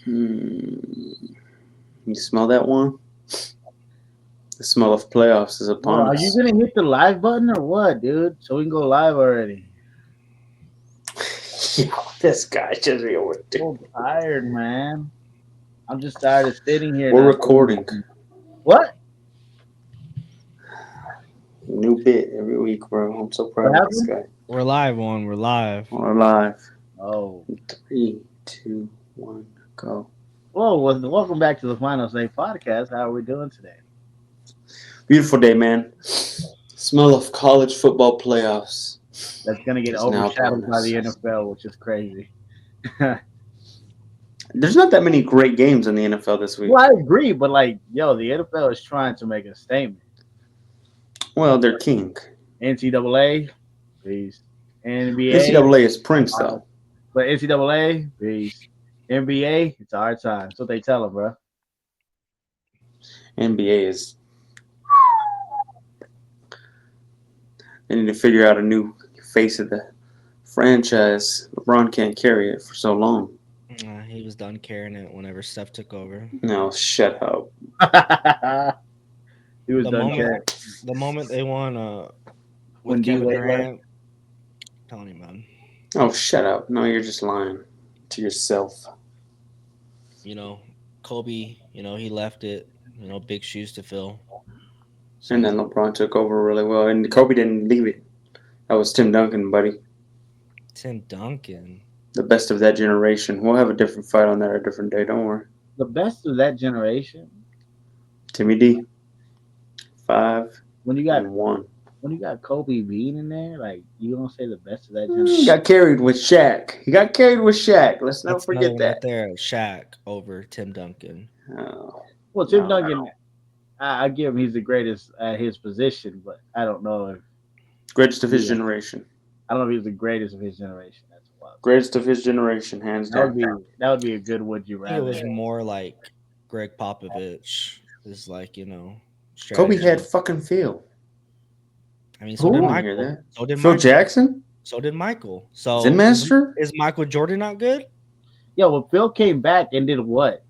You smell that one? The smell of playoffs is Well, upon are you us. gonna hit the live button or what, dude? So we can go live already. Yo, this guy just real So ridiculous. tired, man. I'm just tired of sitting here We're not doing recording. nothing. What? New bit every week, bro. I'm so What proud of this happened? guy. We're live on. We're live. We're live. Oh. 3, 2, 1, go. Whoa, well, welcome back to the Final Say podcast. How are we doing today? Beautiful day, man. Smell of college football playoffs That's gonna get is now upon overshadowed by the us. NFL, which is crazy. There's not that many great games in the NFL this Well, week. I agree, but like, yo, the NFL is trying to make a statement. Well, they're king. NCAA, peace. NBA, NCAA is Prince, uh, though. but NCAA, peace. NBA, it's our time. That's what they tell them, bro. NBA is. They need to figure out a new face of the franchise. LeBron can't carry it for so long. He was done carrying it whenever Steph took over. No, shut up. He was The done moment, carrying the moment they won with when D Kevin Wade left. Durant, I'm telling you, man. Oh, shut up. No, you're just lying to yourself. You know, Kobe. He left it. Big shoes to fill. So And then LeBron took over really well. And Kobe didn't leave it. That was Tim Duncan, buddy. Tim Duncan. The best of that generation. We'll have a different fight on that a different day. Don't worry. The best of that generation. Timmy D. 5 When you got and 1. when you got Kobe Bean in there, like you don't say the best of that He generation. got carried with Shaq. He got carried with Shaq. Let's not That's another forget one right that. there. Shaq over Tim Duncan. Oh, Well, Tim no. Duncan, I give him he's the greatest at his position, but I don't know if Greatest of his yeah, generation. I don't know if he's the greatest of his generation. That's wild. Greatest of his generation, hands That would down. be that would be a good would you I think it rather. was more like Greg Popovich. Is like Kobe had strategy. fucking Phil. I mean, so I did Who? want to hear Michael. that. So did Phil Michael. Jackson? So did Michael. Zen So is Master? is Michael Jordan not good? Yo, well, Phil came back and did what?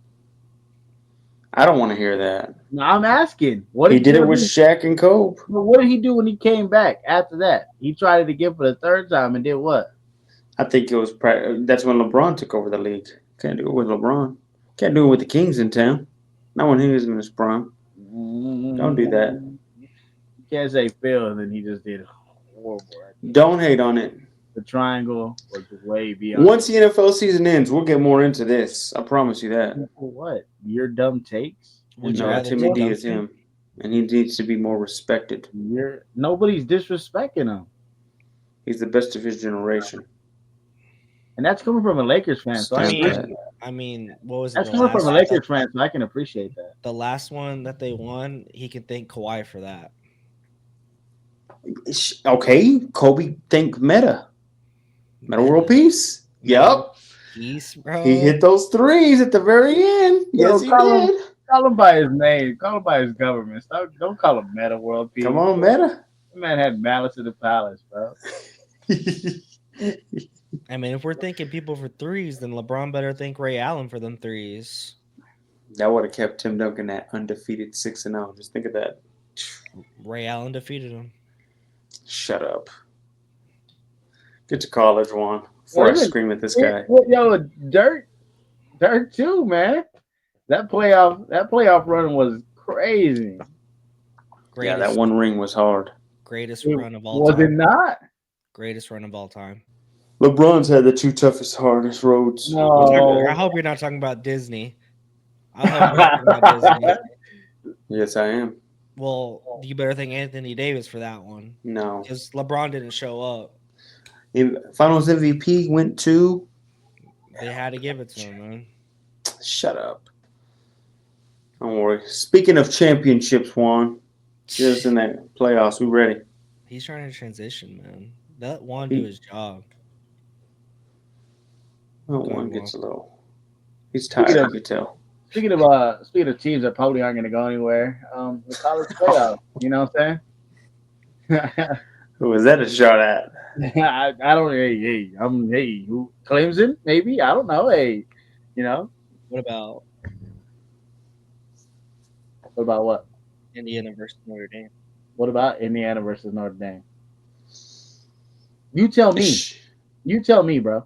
I don't want to hear that. No, I'm asking. What He did did it Phil with do? Shaq and Kobe. What did he do when he came back after that? He tried it again for the third time and did what? I think it was that's when LeBron took over the league. Can't do it with LeBron. Can't do it with the Kings in town. Not when he was in his prime. Don't do that. You can't say Phil and then he just did horrible. Don't hate on it. The triangle was way beyond. Once the NFL season ends, we'll get more into this. I promise you that. What? Your dumb takes? Would And you No, rather Timmy Tim D is Duncan? him, and he needs to be more respected. you're nobody's disrespecting him. He's the best of his generation. And that's coming from a Lakers fan, so I I Stamp appreciate that. mean, I mean, what was it? that's coming from a Lakers fan, so I can appreciate that. The last one that they won, he can thank Kawhi for that. Okay, Kobe, think Meta. Meta World Peace. Yup. Peace, bro. He hit those threes at the very end. Yes, he Call him, did. call him by his name. Call him by his government. Don't call him Meta World Peace. Come on, Meta. The man had Malice in the Palace, bro. I mean, if we're thinking people for threes, then LeBron better thank Ray Allen for them threes. That would have kept Tim Duncan at undefeated 6-0. Just think of that. Ray Allen defeated him. Shut up. Get to college, Juan. Before I scream at this guy. Yo, Dirt too, man. That playoff run was crazy. Yeah, that one ring was hard. Greatest run of all Was it time. not? Greatest run of all time. LeBron's had the two toughest, hardest roads. No. I hope you're not talking about Disney. I hope you're not talking about Disney. Yes, I am. Well, you better thank Anthony Davis for that one No. because LeBron didn't show up. Finals MVP went to. They had to give it to him, man. Shut up. Don't worry. Speaking of championships, Juan, just in that playoffs, we ready. He's trying to transition, man. Let Juan do his job. Oh, Go Juan ahead, gets a Juan. little. He's tired. You can tell. Speaking of teams that probably aren't going to go anywhere, the college playoff. You know what I'm saying? Who was that a shot at? I don't. Hey, who Clemson? Maybe I don't know. Hey, you know, What about What about what? Indiana versus Notre Dame? What about Indiana versus Notre Dame? You tell me. Shh. You tell me, bro.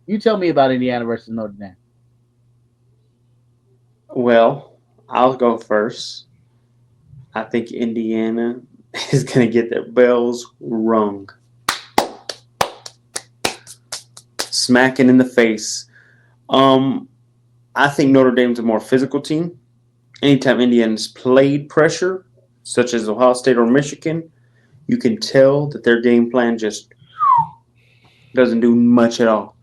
You tell me about Indiana versus Notre Dame. Well, I'll go first. I think Indiana is going to get their bells rung. Smacking in the face. I think Notre Dame's a more physical team. Anytime Indiana's played pressure, such as Ohio State or Michigan, you can tell that their game plan just doesn't do much at all.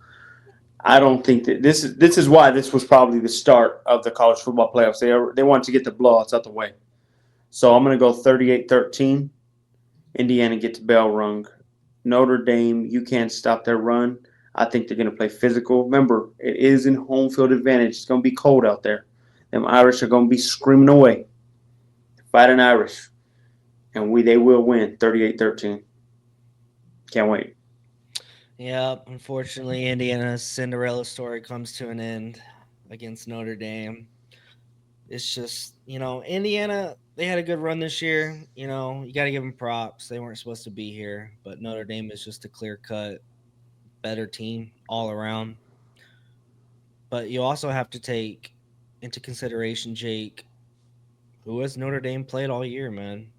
I don't think that this is why this was probably the start of the college football playoffs. They wanted to get the blowouts out the way. So I'm going to go 38-13. Indiana gets bell rung. Notre Dame, you can't stop their run. I think they're going to play physical. Remember, it is in home field advantage. It's going to be cold out there. Them Irish are going to be screaming away. Fighting Irish. And they will win 38-13. Can't wait. Yeah, unfortunately, Indiana's Cinderella story comes to an end against Notre Dame. It's just, Indiana, they had a good run this year. You got to give them props. They weren't supposed to be here, but Notre Dame is just a clear-cut better team all around. But you also have to take into consideration, Jake, who has Notre Dame played all year, man.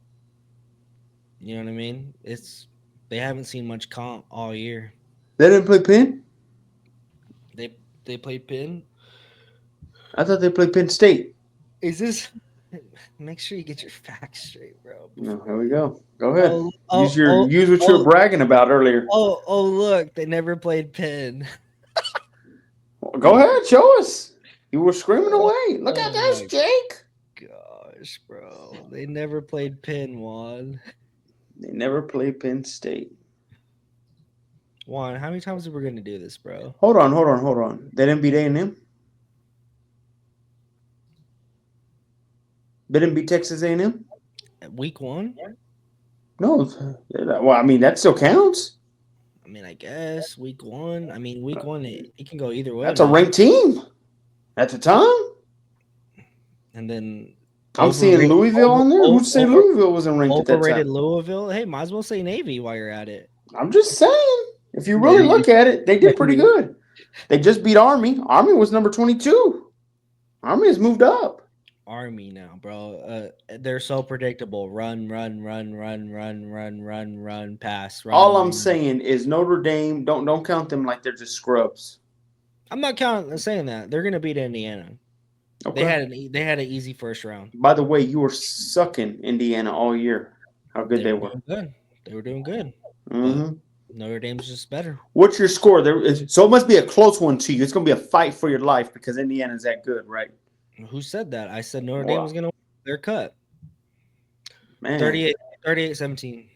You know what I mean? They haven't seen much comp all year. They didn't play Penn? They played Penn? I thought they played Penn State. Is this... Make sure you get your facts straight, bro. No, here we go. Go ahead. Use what you were bragging about earlier. Oh, look, they never played Penn. Go ahead, show us. You were screaming away. Look at this, Jake. Gosh, bro. They never played Penn, Juan. They never played Penn State. Juan, how many times are we going to do this, bro? Hold on. They didn't beat A&M? They didn't beat Texas A&M? Week 1? No. Well, I mean, that still counts. I mean, I guess week 1. I mean, week 1, it can go either way. That's a ranked team at the time. And then I'm seeing Louisville on there. Who'd say Louisville wasn't ranked at that time? Overrated Louisville. Hey, might as well say Navy while you're at it. I'm just saying. If you really look at it, they did pretty good. They just beat Army. Army was number 22. Army has moved up. Army now, bro. They're so predictable. Run, pass. Run, All I'm saying is Notre Dame, don't count them like they're just scrubs. I'm not saying that. They're gonna beat Indiana. Okay. They had an easy first round. By the way, you were sucking Indiana all year. How good they were. Good. They were doing good. Mm-hmm. Notre Dame's just better. What's your score? So it must be a close one to you. It's gonna be a fight for your life because Indiana's that good, right? Who said that? I said Notre Dame was going to win their cut. Man. 38-17.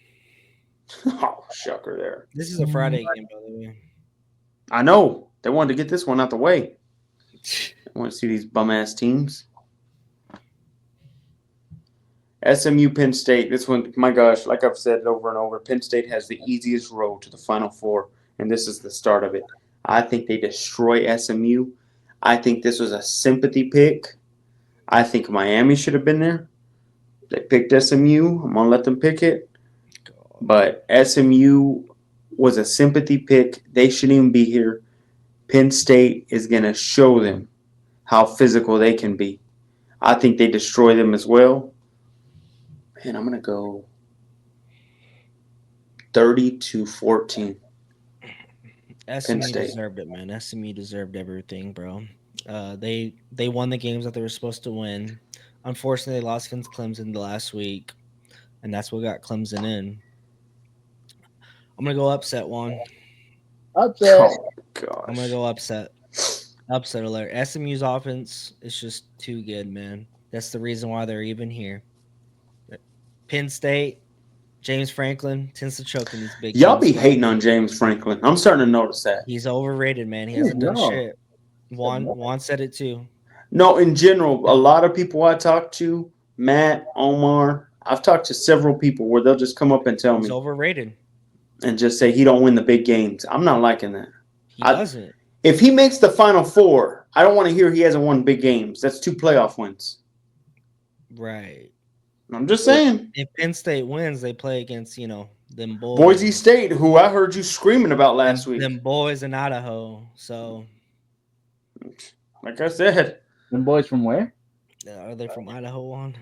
Oh, shucker there. This is a Friday game, by the way. I know. They wanted to get this one out the way. I want to see these bum-ass teams. SMU, Penn State. This one, my gosh, like I've said over and over, Penn State has the easiest road to the Final Four, and this is the start of it. I think they destroy SMU. I think this was a sympathy pick. I think Miami should have been there. They picked SMU. I'm going to let them pick it. But SMU was a sympathy pick. They shouldn't even be here. Penn State is going to show them how physical they can be. I think they destroy them as well. Man, I'm going to go 30-14. SMU deserved it, man. SMU deserved everything, bro. They won the games that they were supposed to win. Unfortunately, they lost against Clemson the last week, and that's what got Clemson in. I'm gonna go upset one. Upset. Oh, gosh. I'm gonna go upset. Upset alert. SMU's offense is just too good, man. That's the reason why they're even here. Penn State, James Franklin tends to choke in these big games. Y'all be hating on James Franklin. I'm starting to notice that. He's overrated, man. He hasn't done shit. Juan said it too. No, in general, a lot of people I talk to, Matt, Omar, I've talked to several people where they'll just come up and tell me. He's overrated. And just say he don't win the big games. I'm not liking that. He doesn't. If he makes the Final Four, I don't want to hear he hasn't won big games. That's 2 playoff wins. Right. I'm just saying. If Penn State wins, they play against, them boys. Boise State, who I heard you screaming about last week. Them boys in Idaho. So, Like I said, Them boys from where? are they from Idaho on?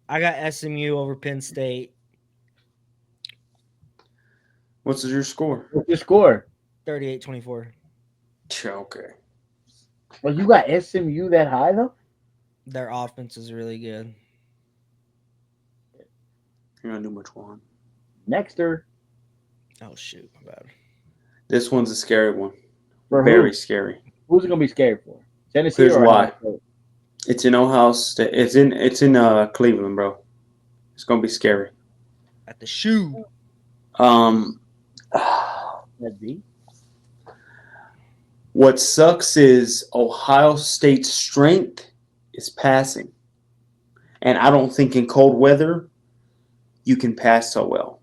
I got SMU over Penn State, what's your score? What's your score? 38-24. Okay. Well, you got SMU that high though. Their offense is really good. You're gonna do much one. Nexter. Oh, shoot. My bad. This one's a scary one. For Very who? scary. Who's it gonna be scared for? Tennessee Here's or why. Ohio State? It's in Ohio State. It's in Cleveland, bro. It's gonna be scary. At the shoe. That D? What sucks is Ohio State's strength is passing. And I don't think in cold weather you can pass so well.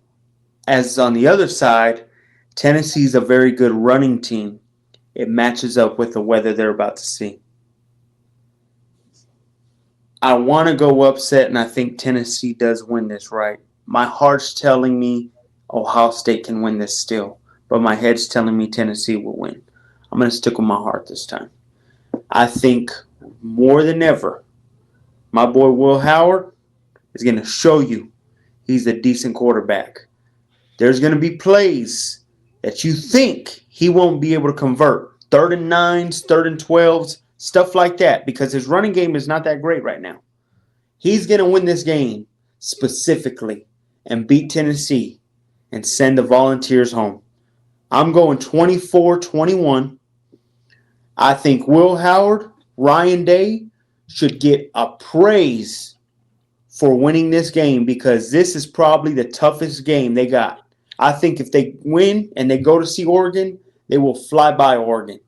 As on the other side, Tennessee's a very good running team. It matches up with the weather they're about to see. I want to go upset, and I think Tennessee does win this, right? My heart's telling me Ohio State can win this still, but my head's telling me Tennessee will win. I'm going to stick with my heart this time. I think more than ever, my boy Will Howard is going to show you he's a decent quarterback. There's going to be plays that you think he won't be able to convert. 3rd and 9s, 3rd and 12s, stuff like that, because his running game is not that great right now. He's going to win this game specifically and beat Tennessee and send the Volunteers home. I'm going 24-21. I think Will Howard, Ryan Day should get a praise for winning this game because this is probably the toughest game they got. I think if they win and they go to see Oregon, they will fly by Oregon.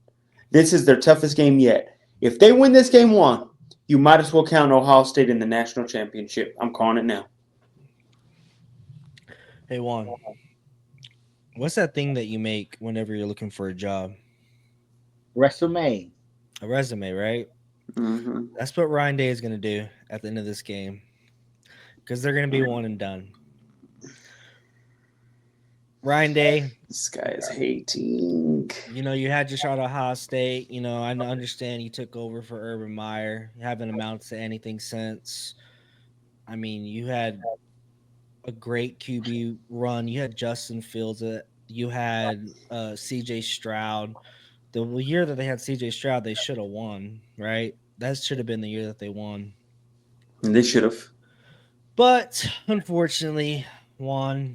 This is their toughest game yet. If they win this game 1, you might as well count Ohio State in the national championship. I'm calling it now. Hey, Juan. What's that thing that you make whenever you're looking for a job? Resume. A resume, right? Mm-hmm. That's what Ryan Day is going to do at the end of this game because they're going to be one and done. Ryan Day. This guy is hating. You had your shot at Ohio State. I understand you took over for Urban Meyer. You haven't amounted to anything since. I mean, you had a great QB run. You had Justin Fields. You had C.J. Stroud. The year that they had C.J. Stroud, they should have won, right? That should have been the year that they won. And they should have. But unfortunately, Ryan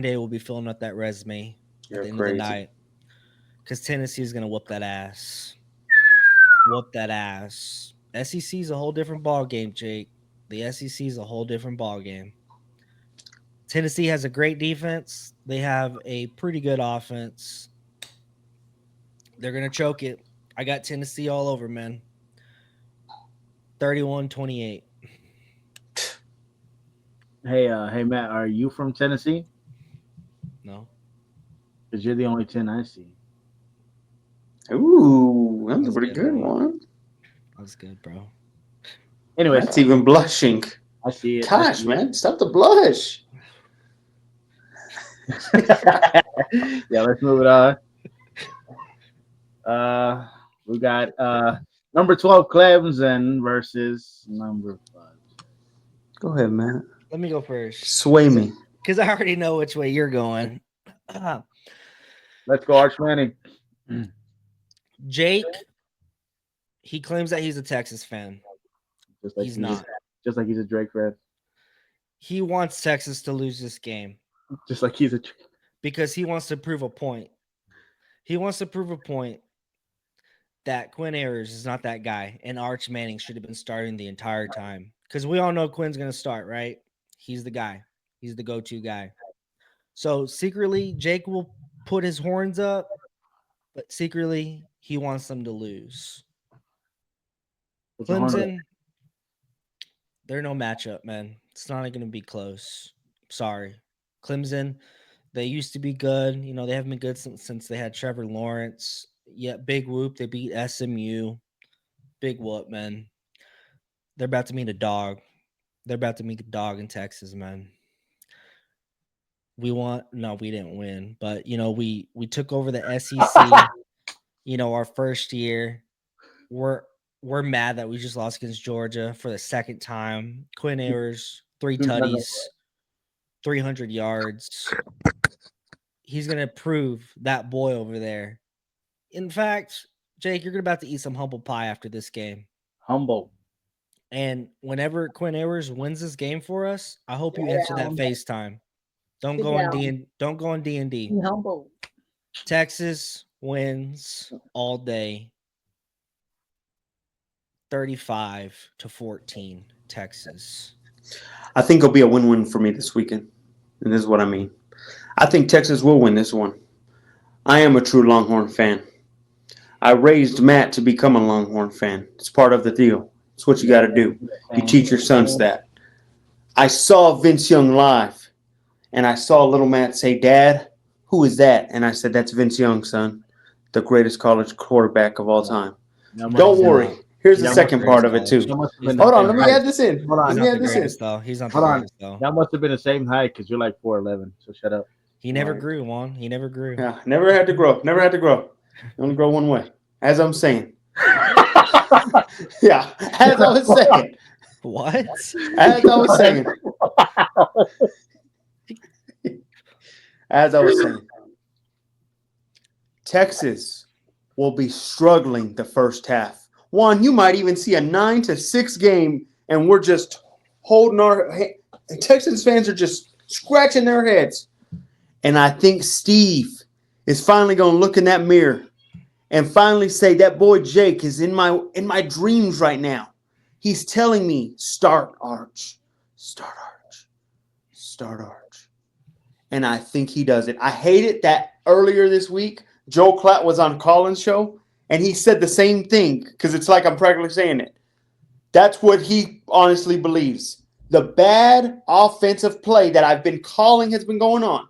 Day will be filling up that resume You're at the end crazy. of the night because Tennessee is going to whoop that ass. Whoop that ass. SEC is a whole different ball game, Jake. The SEC is a whole different ball game. Tennessee has a great defense. They have a pretty good offense. They're going to choke it. I got Tennessee all over, man. 31-28. Hey, Matt, are you from Tennessee? No. Because you're the only 10 I see. Ooh, that's a That's pretty good, good bro. one. That's good, bro. Anyways, That's even blushing. I see it. Gosh, man, stop the blush. Yeah, let's move it on. We got number 12 Clemson versus number 5. Go ahead, man. Let me go first Sway me. because I already know which way you're going. Let's go, Arch Manning. Jake, he claims that he's a Texas fan. Just like He's not. Just like he's a Drake fan. He wants Texas to lose this game Just like he's a. because he wants to prove a point. He wants to prove a point that Quinn Ayers is not that guy, and Arch Manning should have been starting the entire time. Because we all know Quinn's going to start, right? He's the guy. He's the go-to guy. So secretly, Jake will put his horns up, but secretly, he wants them to lose. Clemson, they're no matchup, man. It's not going to be close. Sorry. Clemson, They used to be good. You know, they haven't been good since they had Trevor Lawrence. Yeah, big whoop. They beat SMU. Big whoop, man. They're about to meet a dog. They're about to meet a dog in Texas, man. We didn't win, but you know, we took over the SEC, you know, our first year. We're mad that we just lost against Georgia for the second time. Quinn Ewers, 3 tutties, 300 yards. He's gonna prove that boy over there. In fact, Jake, you're about to eat some humble pie after this game. Humble. And whenever Quinn Ewers wins this game for us, I hope you answer that FaceTime. Don't go on D&D. Be humble. Texas wins all day. 35-14, Texas. I think it'll be a win-win for me this weekend. And this is what I mean. I think Texas will win this one. I am a true Longhorn fan. I raised Matt to become a Longhorn fan. It's part of the deal. It's what you got to do. You teach your sons that. I saw Vince Young live, and I saw little Matt say, "Dad, who is that?" And I said, "That's Vince Young, son, the greatest college quarterback of all time." Don't worry. Here's the second part of it, too. Hold on. Let me add this in. Let me add this in. He's not the greatest, though. That must have been the same height because you're like 4'11", so shut up. He never grew, Juan. He never grew. Yeah, never had to grow. Never had to grow. You only grow one way. As I'm saying. Yeah, as I was saying. What? As I was saying. As I was saying. Texas will be struggling the first half. One, you might even see a 9-6 game, and we're just holding our – Texans fans are just scratching their heads. And I think Steve is finally going to look in that mirror and finally say, that boy Jake is in my dreams right now. He's telling me, start Arch, start Arch, start Arch. And I think he does it. I hate it that earlier this week, Joe Klatt was on Colin's show, and he said the same thing because it's like I'm practically saying it. That's what he honestly believes. The bad offensive play that I've been calling has been going on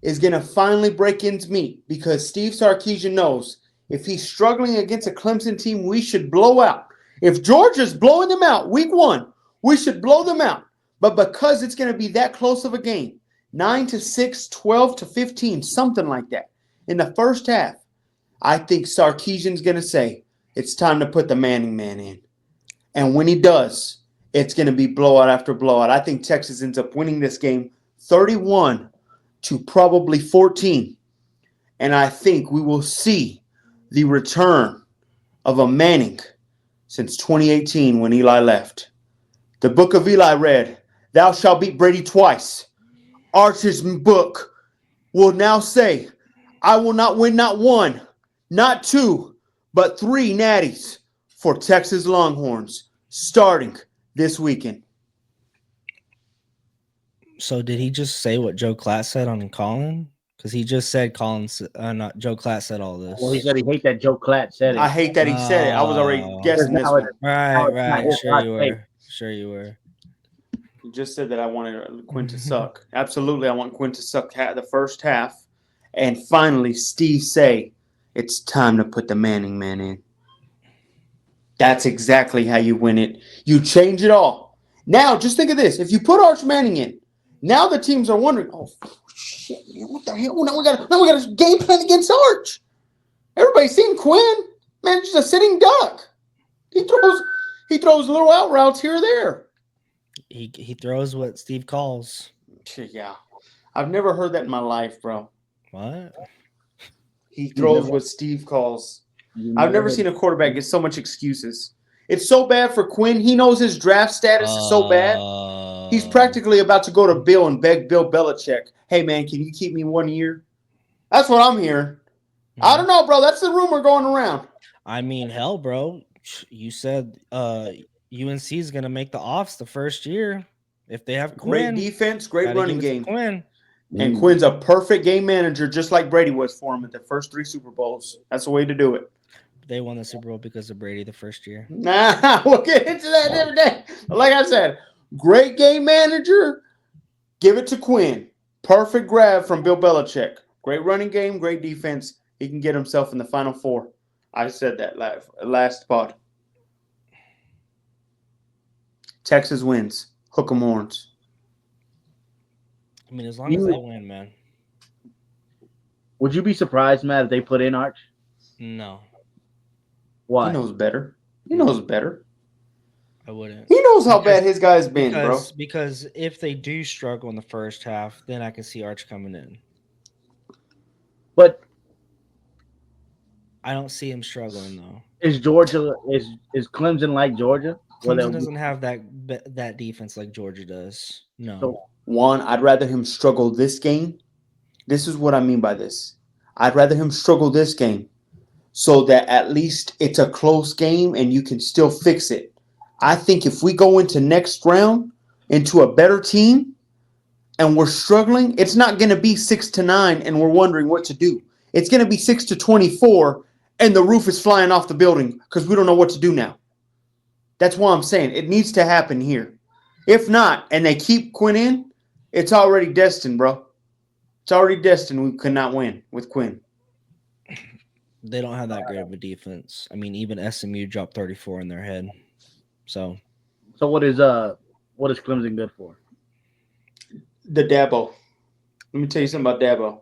is going to finally break ends meat because Steve Sarkisian knows if he's struggling against a Clemson team, we should blow out. If Georgia's blowing them out week 1, we should blow them out. But because it's going to be that close of a game, 9-6, 12-15, something like that, in the first half, I think Sarkisian's going to say, it's time to put the Manning man in. And when he does, it's going to be blowout after blowout. I think Texas ends up winning this game 31 to probably 14. And I think we will see the return of a Manning since 2018 when Eli left. The book of Eli read, "Thou shalt beat Brady twice." Arch's book will now say, "I will not win not 1, not 2, but 3 natties for Texas Longhorns starting this weekend." So did he just say what Joe Klatt said on Colin? Because he just said not Joe Klatt said all this. Well, he said he hate that Joe Klatt said it. I hate that he said it. I was already guessing this one. Right. Sure you were. He just said that I wanted Quinn to suck. Absolutely, I want Quinn to suck the first half. And finally, Steve say, it's time to put the Manning man in. That's exactly how you win it. You change it all. Now, just think of this. If you put Arch Manning in, now the teams are wondering, oh, shit, man, what the hell? Now we got a game plan against Arch. Everybody's seen Quinn. Man, just a sitting duck. He throws little out routes here or there. He throws what Steve calls. Yeah. I've never heard that in my life, bro. What? He throws what Steve calls. I've never seen a quarterback get so much excuses. It's so bad for Quinn. He knows his draft status is so bad. He's practically about to go to Bill and beg Bill Belichick, "Hey, man, can you keep me 1 year?" That's what I'm hearing. I don't know, bro. That's the rumor going around. I mean, hell, bro. You said UNC is going to make the offs the first year if they have Quinn. Great defense, great running game. Quinn. And Quinn's a perfect game manager, just like Brady was for him at the first 3 Super Bowls. That's the way to do it. They won the Super Bowl because of Brady the first year. Nah, we'll get into that every day. Like I said, great game manager, give it to Quinn. Perfect grab from Bill Belichick. Great running game, great defense. He can get himself in the Final Four. I said that last pod. Texas wins. Hook 'em horns. I mean, as long as they win, man. Would you be surprised, Matt, if they put in Arch? No, Why? He knows better. He knows better. I wouldn't. He knows how bad his guy's been, bro. Because if they do struggle in the first half, then I can see Arch coming in. But I don't see him struggling though. is Clemson like Georgia? Clemson doesn't have that defense like Georgia does. No. So, One, I'd rather him struggle this game. This is what I mean by this. I'd rather him struggle this game so that at least it's a close game and you can still fix it. I think if we go into next round into a better team and we're struggling, it's not going to be 6-9 and we're wondering what to do. It's going to be 6-24 and the roof is flying off the building because we don't know what to do now. That's why I'm saying it needs to happen here. If not, and they keep Quinn in, it's already destined, bro. It's already destined we could not win with Quinn. They don't have that great of a defense. I mean, even SMU dropped 34 in their head. So what is Clemson good for? The Dabo. Let me tell you something about Dabo.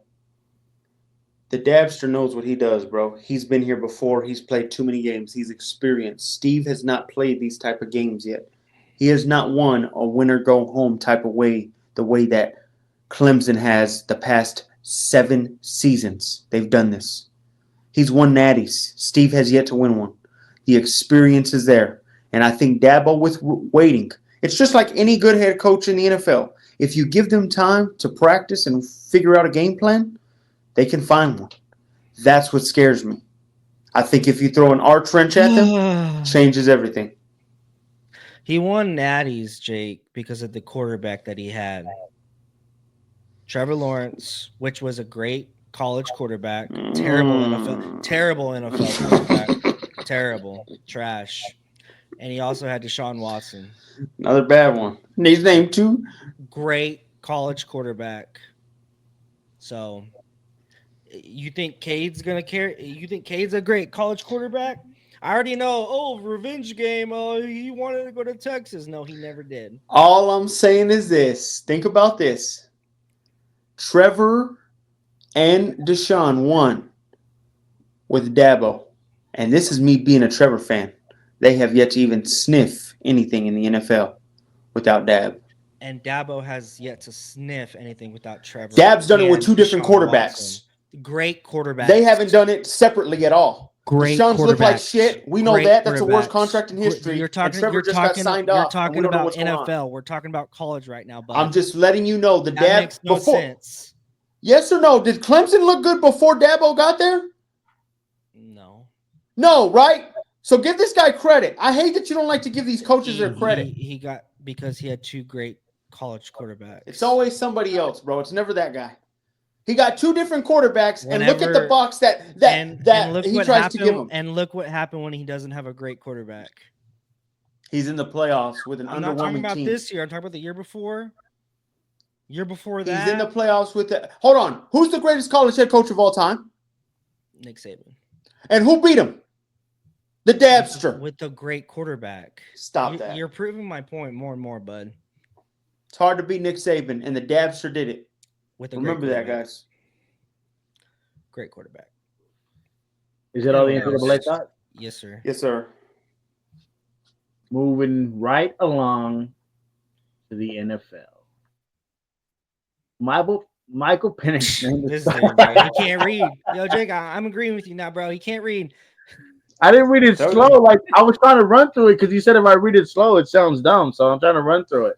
The Dabster knows what he does, bro. He's been here before. He's played too many games. He's experienced. Steve has not played these type of games yet. He has not won a winner-go-home type of way, the way that Clemson has the past 7 seasons. They've done this. He's won natties. Steve has yet to win one. The experience is there. And I think Dabo with waiting. It's just like any good head coach in the NFL. If you give them time to practice and figure out a game plan, they can find one. That's what scares me. I think if you throw an arch wrench at them, changes everything. He won natties, Jake, because of the quarterback that he had. Trevor Lawrence, which was a great college quarterback, terrible NFL quarterback, terrible, trash. And he also had Deshaun Watson. Another bad one. He's named too. Great college quarterback. So you think Cade's gonna carry? You think Cade's a great college quarterback? I already know. Oh, revenge game. Oh, he wanted to go to Texas. No, he never did. All I'm saying is this. Think about this. Trevor and Deshaun won with Dabo. And this is me being a Trevor fan. They have yet to even sniff anything in the NFL without Dab. And Dabo has yet to sniff anything without Trevor. Dab's done it with 2 different quarterbacks. Watson. Great quarterback. They haven't done it separately at all. Great Deshaun's look like quarterbacks. shit. We know Great that. That's the worst quarterbacks. contract in history. You're talking. And Trevor You're just talking. got signed You're off. talking We don't know about what's going on. NFL. We're talking about college right now, bud. I'm just letting you know the that Dab makes no before. sense. Yes or no? Did Clemson look good before Dabo got there? No. No, right? So give this guy credit. I hate that you don't like to give these coaches their credit. He got because he had 2 great college quarterbacks. It's always somebody else, bro. It's never that guy. He got 2 different quarterbacks, and look at the box that he tries to give him. And look what happened when he doesn't have a great quarterback. He's in the playoffs with an I'm not talking underwhelming about team. this year. I'm talking about the year before. Year before that. He's in the playoffs with the. Hold on. Who's the greatest college head coach of all time? Nick Saban. And who beat him? The Dabster. With the great quarterback. Stop that. You're proving my point more and more, bud. It's hard to beat Nick Saban, and the Dabster did it. Remember that, guys. Great quarterback. Is that all the NCAA thought? Yes, sir. Yes, sir. Moving right along to the NFL. Michael Penix. This dude, bro, he can't read. Yo, Jake, I'm agreeing with you now, bro. He can't read. I didn't read it slow. Like I was trying to run through it because you said if I read it slow, it sounds dumb. So I'm trying to run through it.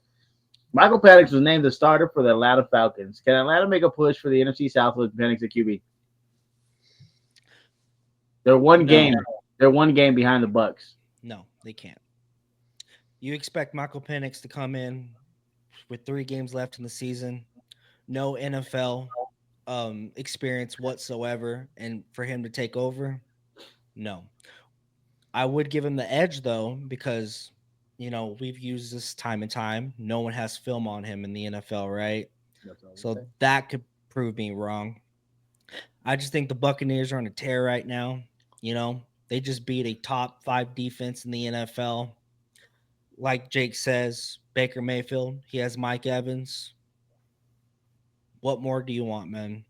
Michael Penix was named the starter for the Atlanta Falcons. Can Atlanta make a push for the NFC South with Penix at QB? They're one game. They're one game behind the Bucks. No, they can't. You expect Michael Penix to come in with 3 games left in the season, no NFL experience whatsoever, and for him to take over? No. I would give him the edge, though, because, we've used this time and time. No one has film on him in the NFL, right? That's all we So say. that could prove me wrong. I just think the Buccaneers are on a tear right now. You know, they just beat a top 5 defense in the NFL. Like Jake says, Baker Mayfield, he has Mike Evans. What more do you want, man?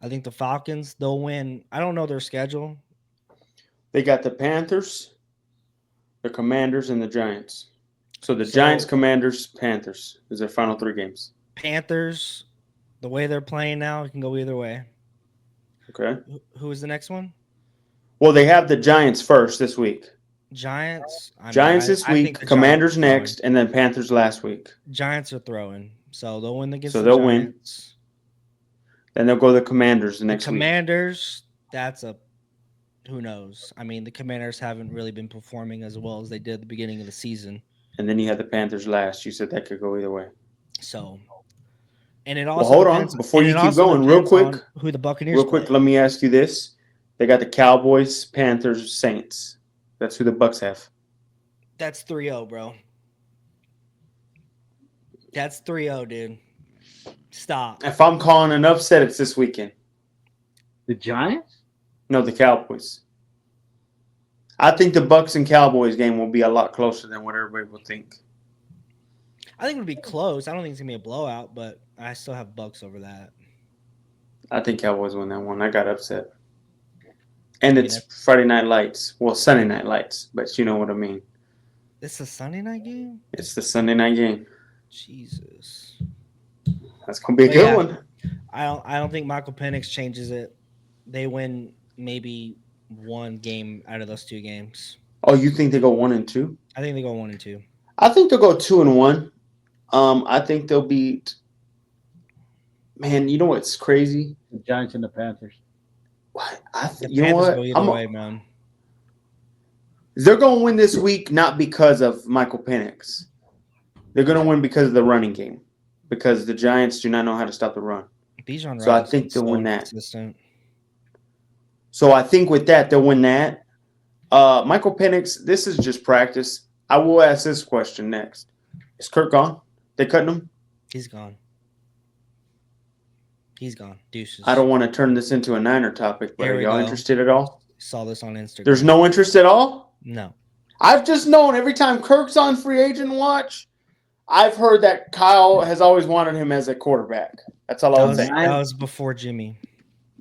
I think the Falcons, they'll win. I don't know their schedule. They got the Panthers, the Commanders, and the Giants. So the So- Giants, Commanders, Panthers is their final 3 games. Panthers, the way they're playing now, it can go either way. Okay. Who is the next one? Well, they have the Giants first this week. Giants. I mean, Giants this I think week, the Commanders Giants are throwing. next, and then Panthers last week. Giants are throwing, so they'll win against So the they'll win. Giants. Then they'll go to the Commanders the The next week. Commanders, that's a who knows. I mean, the Commanders haven't really been performing as well as they did at the beginning of the season. And then you had the Panthers last. You said that could go either way. So, and it also hold on. depends- Before and you it keep also going, real depends quick. on who the Buccaneers Real quick, play. let me ask you this. They got the Cowboys, Panthers, Saints. That's who the Bucks have. That's 3-0, bro. That's 3-0, dude. Stop. If I'm calling an upset, it's this weekend. The Giants? No, the Cowboys. I think the Bucks and Cowboys game will be a lot closer than what everybody will think. I think it'll be close. I don't think it's gonna be a blowout, but I still have Bucks over that. I think Cowboys win that one. I got upset. And mean, it's that's- Friday Night Lights. Well, Sunday Night Lights, but you know what I mean. It's a Sunday night game. It's the Sunday night game. Jesus. That's gonna be a But good yeah. one. I don't think Michael Penix changes it. They win maybe one game out of those 2 games. Oh, you think they go 1-2? I think they go 1-2. I think they'll go 2-1. I think they'll beat. Man, you know what's crazy? The Giants and the Panthers. The You know Panthers what? go either way, man. They're going to win this week not because of Michael Penix. They're going to win because of the running game. Because the Giants do not know how to stop the run. Bijan So I Robinson's think they'll so win that. inconsistent. So I think with that, they'll win that. Michael Penix, this is just practice. I will ask this question next. Is Kirk gone? They cutting him? He's gone. He's gone. Deuces. I don't want to turn this into a Niner topic, but Here are we y'all go. interested at all? Saw this on Instagram. There's no interest at all? no. I've just known every time Kirk's on free agent watch, I've heard that Kyle has always wanted him as a quarterback. That's all I That would was, say. that was before Jimmy.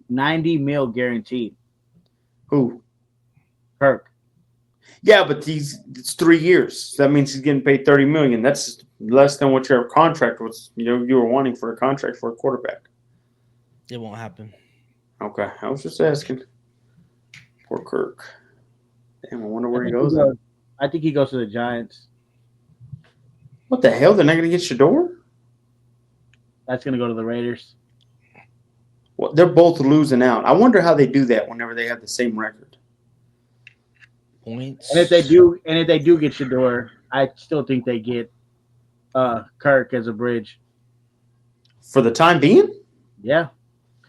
90 mil guaranteed. Who? Kirk. Yeah, but it's 3 years. That means he's getting paid $30 million. That's less than what your contract was. You were wanting for a contract for a quarterback. It won't happen. Okay, I was just asking. Poor Kirk. Damn, I wonder where he I think goes. I think he goes to the Giants. What the hell? They're not going to get Shador? That's going to go to the Raiders. Well, they're both losing out. I wonder how they do that whenever they have the same record. Points. And if they do get Shador, I still think they get Kirk as a bridge. For the time being? Yeah.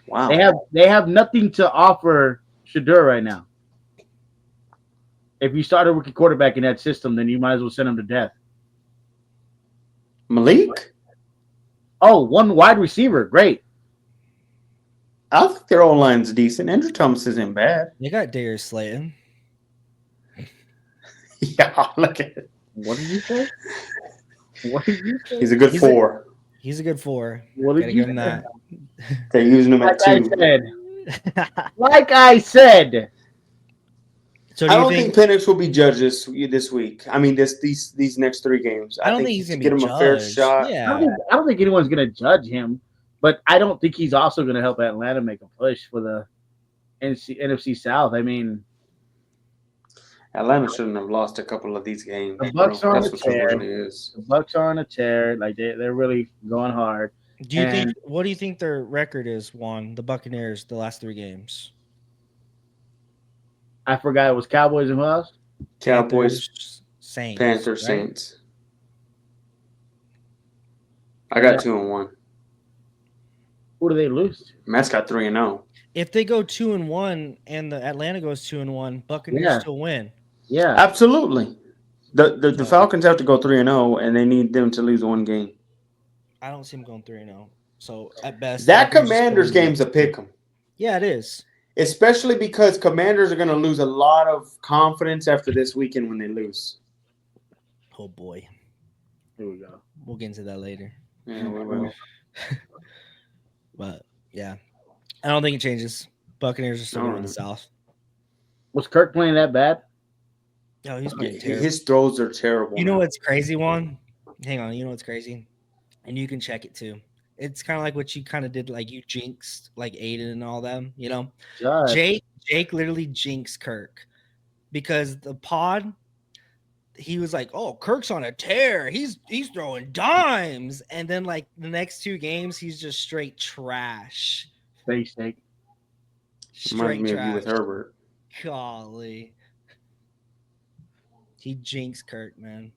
Wow. They have nothing to offer Shador right now. If you start a rookie quarterback in that system, then you might as well send him to death. Malik? Oh, one wide receiver. Great. I think their O-line's decent. Andrew Thomas isn't bad. They got Darius Slayton. Yeah, look at it. What did you say? What did you say? He's a good He's four. He's a good 4. What Gotta did you give him say? that. They're using him at Like I 2. said. Like I said. So I don't think Penix will be judged this week. I mean, these next 3 games. I don't think he's gonna be get him a fair judged. shot. Yeah. I don't think anyone's going to judge him, but I don't think he's also going to help Atlanta make a push for the NFC South. I mean, Atlanta shouldn't have lost a couple of these games. The Bucs bro. are on That's the what it tear. really is. the Bucks are on a tear. Like they're really going hard. Do you think And- what do you think their record is, Juan? The Buccaneers, the last 3 games. I forgot it was Cowboys and who else? Cowboys, Panthers, Saints. Panthers, right? Saints. I got 2-1. Who do they lose to? Matt's got 3-0. If they go 2-1 and the Atlanta goes 2-1, Buccaneers Yeah. still win. Yeah. Absolutely. The Falcons have to go 3-0, and they need them to lose 1 game. I don't see them going 3-0. So at best, That Vikings just Commanders go in game's a the- pick 'em. Yeah, it is. Especially because Commanders are going to lose a lot of confidence after this weekend when they lose. Oh boy, Here we go. we'll get into that later. Yeah, we will. But yeah, I don't think it changes. Buccaneers are still going to win the Alright. South. Was Kirk playing that bad? No, he's playing Yeah, terrible. his throws are terrible. You know now. what's crazy, Juan? Hang on. You know what's crazy? And you can check it too. It's kind of like what you kind of did, like you jinxed like Aiden and all them. You know, God. Jake literally jinxed Kirk because the pod. He was like, "Oh, Kirk's on a tear. He's throwing dimes," and then like the next 2 games, he's just straight trash. Face shake. Reminds Straight me of you trash. with Herbert. Golly, he jinxed Kirk, man.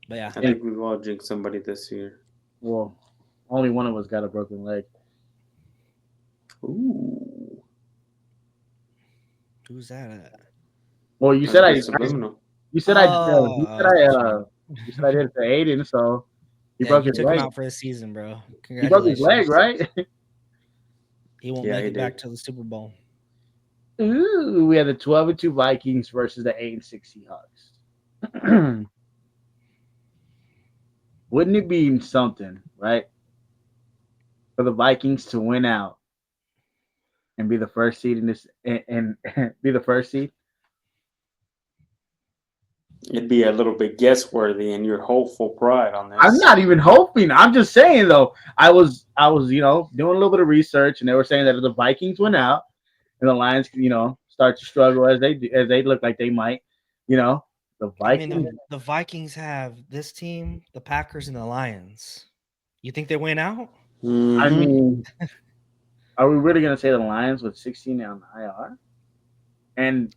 But yeah, I think we've all jinxed somebody this year. Well, only one of us got a broken leg. Ooh. who's that at? Well, you said I Subliminal. you said I did it to Aiden, so he Yeah, broke you his took him leg. out for a season, bro. He broke his leg, Congratulations. right? He won't Yeah, make he it back did. to the Super Bowl. Ooh, we had the 12-2 Vikings versus the 8-6 Seahawks. Wouldn't it be something, right, for the Vikings to win out and be the first seed in this and be the first seed? It'd be a little bit guess-worthy, and your hopeful pride on this. I'm not even hoping. I'm just saying though. I was doing a little bit of research, and they were saying that if the Vikings went out and the Lions, start to struggle as they look like they might, the I Vikings. mean, the Vikings have this team, the Packers, and the Lions. You think they win out? Mhm. I mean, are we really gonna say the Lions with 16 on IR? And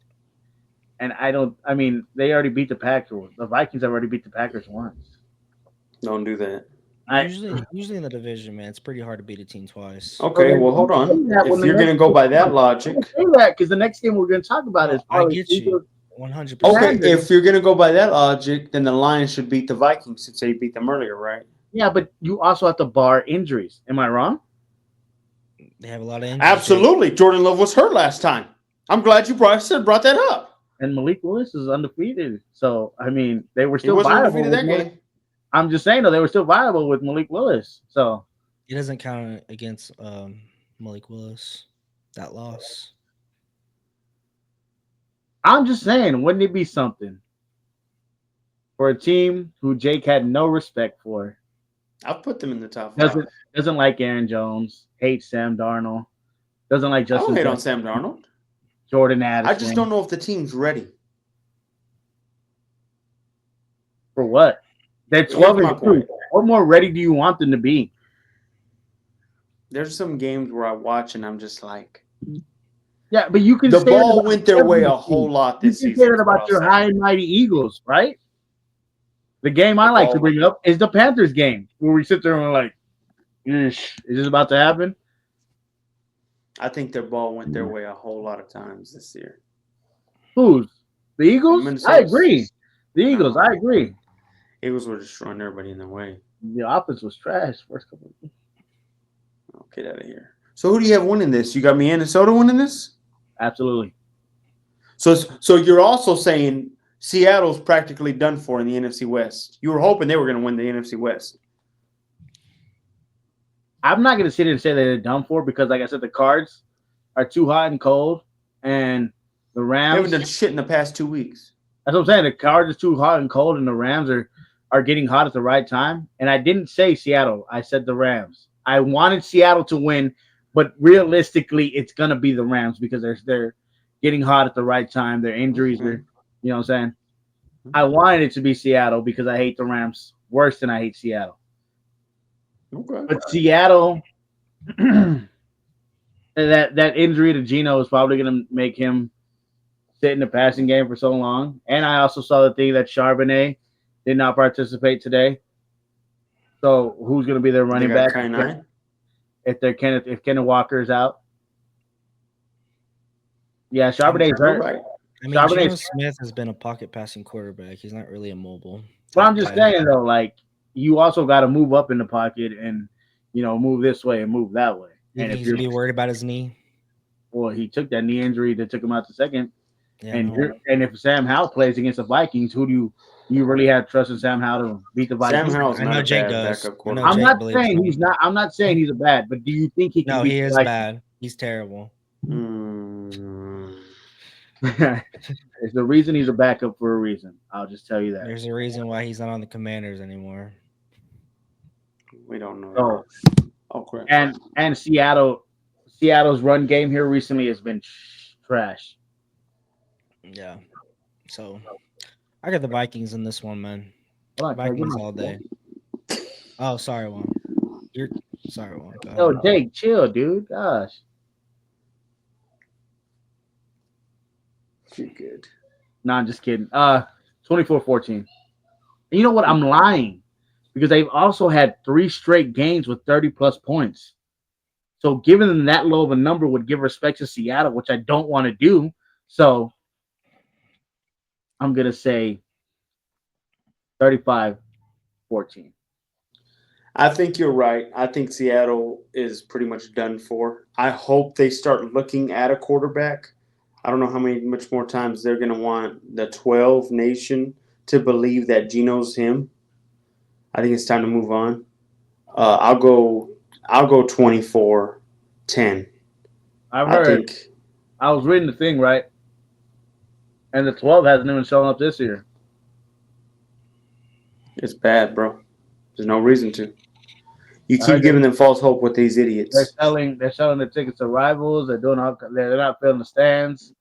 I mean, they already beat the Packers. The Vikings have already beat the Packers once. Don't do that. Usually in the division, man, it's pretty hard to beat a team twice. Okay, well, hold on. If you're going to go by that logic, say that because the next game we're going to talk about is I probably get you 100%. okay, if you're going to go by that logic, then the Lions should beat the Vikings since they beat them earlier, right? Yeah, but you also have to bar injuries. Am I wrong? They have a lot of injuries. Absolutely. Jordan Love was hurt last time. I'm glad you brought that up. And Malik Willis is undefeated. So I mean, they were He still wasn't viable. undefeated that game. I'm just saying though, they were still viable with Malik Willis. So It doesn't count against Malik Willis. That loss. I'm just saying, wouldn't it be something for a team who Jake had no respect for? I'll put them in the top 5. Doesn't like Aaron Jones, hates Sam Darnold, doesn't like I Justin. don't hate on Sam Darnold. Jordan Addison. I just don't know if the team's ready. For what? They're Here's 12 my and 2. point. What more ready do you want them to be? There's some games where I watch and I'm just like, Yeah, but you can the say that ball about went their way every a team. whole lot You this can season. say that is what about your I'll say. high and mighty Eagles, right? The game I like to bring up is the Panthers game, where we sit there and we're like, is this about to happen? I think their ball went their way a whole lot of times this year. Who's? The Eagles? Minnesota. I agree. The Eagles, I agree. Eagles were just throwing everybody in their way. The offense was trash first couple of weeks. Oh, get out of here. So who do you have winning this? You got Minnesota winning this? Absolutely. So you're also saying Seattle's practically done for in the NFC West. You were hoping they were going to win the NFC West. I'm not going to sit here and say that they're done for because, like I said, the Cards are too hot and cold, and the They Rams. haven't done shit in the past 2 weeks. That's what I'm saying. The Cards are too hot and cold, and the Rams are getting hot at the right time. And I didn't say Seattle. I said the Rams. I wanted Seattle to win, but realistically, it's going to be the Rams because they're getting hot at the right time. Their injuries are, you know what I'm saying? I wanted it to be Seattle because I hate the Rams worse than I hate Seattle. Okay. But Seattle, that injury to Geno is probably going to make him sit in the passing game for so long. And I also saw the thing that Charbonnet did not participate today. So who's going to be their running They got back K9? if Kenneth Walker is out? Yeah, Charbonnet's hurt. Right. I mean, Charbonnet's- Geno Smith has been a pocket passing quarterback. He's not really a mobile. But I'm just saying though, like you also got to move up in the pocket, and move this way and move that way. You And think if he's you're gonna be worried about his knee? well, he took that knee injury that took him out the second. Yeah, And no. if Sam Howell plays against the Vikings, who do you really have trust in Sam Howell to beat the Sam Vikings? Howell's I not know a Jake bad does. backup I know quarterback. I'm Jake not believes saying in he's him. not. I'm not saying he's a bad, but do you think he can No, beat he the is Vikings? bad. He's terrible. Mm, It's the reason he's a backup for a reason. I'll just tell you that. There's a reason why he's not on the Commanders anymore. we don't know. So Oh crap! and Seattle's run game here recently has been trash. Yeah. So I got the Vikings in this one, man. Hold on, can I get Vikings my- all day. Oh, sorry, Juan. You're sorry, Juan. Go Yo, ahead. Jake, chill, dude. Gosh. You're good. No, I'm just kidding. 24-14. And you know what? I'm lying because they've also had 3 straight games with 30+ points. So giving them that low of a number would give respect to Seattle, which I don't want to do. So I'm going to say 35-14. I think you're right. I think Seattle is pretty much done for. I hope they start looking at a quarterback. I don't know much more times they're going to want the 12 nation to believe that Geno's him. I think it's time to move on. I'll go 24-10. I've I heard. think I was reading the thing, right? And the 12 hasn't even shown up this year. it's bad, bro. There's no reason to. You I heard keep giving them false hope with these They're idiots. selling the tickets to rivals. They're not filling the stands.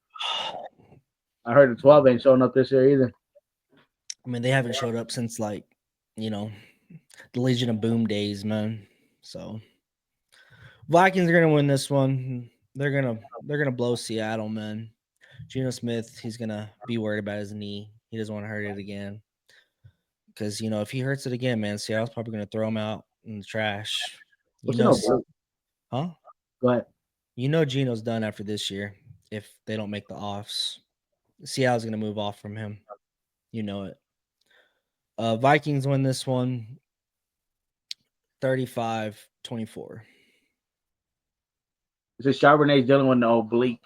I heard the 12 ain't showing up this year either. I mean, they haven't showed up since the Legion of Boom days, man. So Vikings are gonna win this one. They're gonna blow Seattle, man. Geno Smith, he's gonna be worried about his knee. He doesn't want to hurt it again. Because if he hurts it again, man, Seattle's probably gonna throw him out in the trash. What's it about? Huh? Go ahead. Geno's done after this year if they don't make the offs. Seattle's gonna move off from him. You know it. Vikings win this one 35-24. It's a Charbonnet's dealing with the oblique.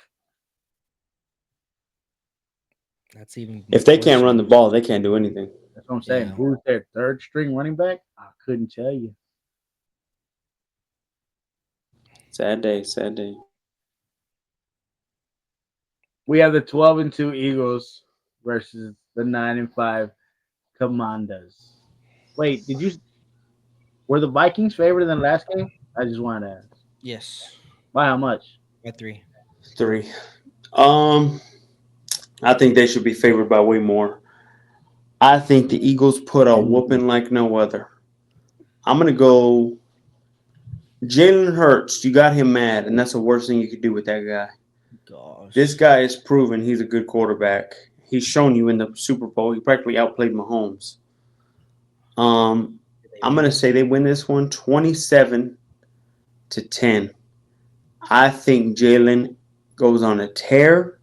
That's even If they worse can't run the news. ball, they can't do anything. That's what I'm saying. Yeah. Who's their third string running back? I couldn't tell you. Sad day, sad day. We have the 12-2 Eagles versus the 9-5 Commanders. Wait, were the Vikings favored in the last game? I just wanted to ask. Yes. By how much? By 3. 3. I think they should be favored by way more. I think the Eagles put a whooping like no other. I'm going to go Jalen Hurts. You got him mad, and that's the worst thing you could do with that guy. Gosh. This guy has proven he's a good quarterback. He's shown you in the Super Bowl. He practically outplayed Mahomes. I'm going to say they win this one 27-10. I think Jalen goes on a tear.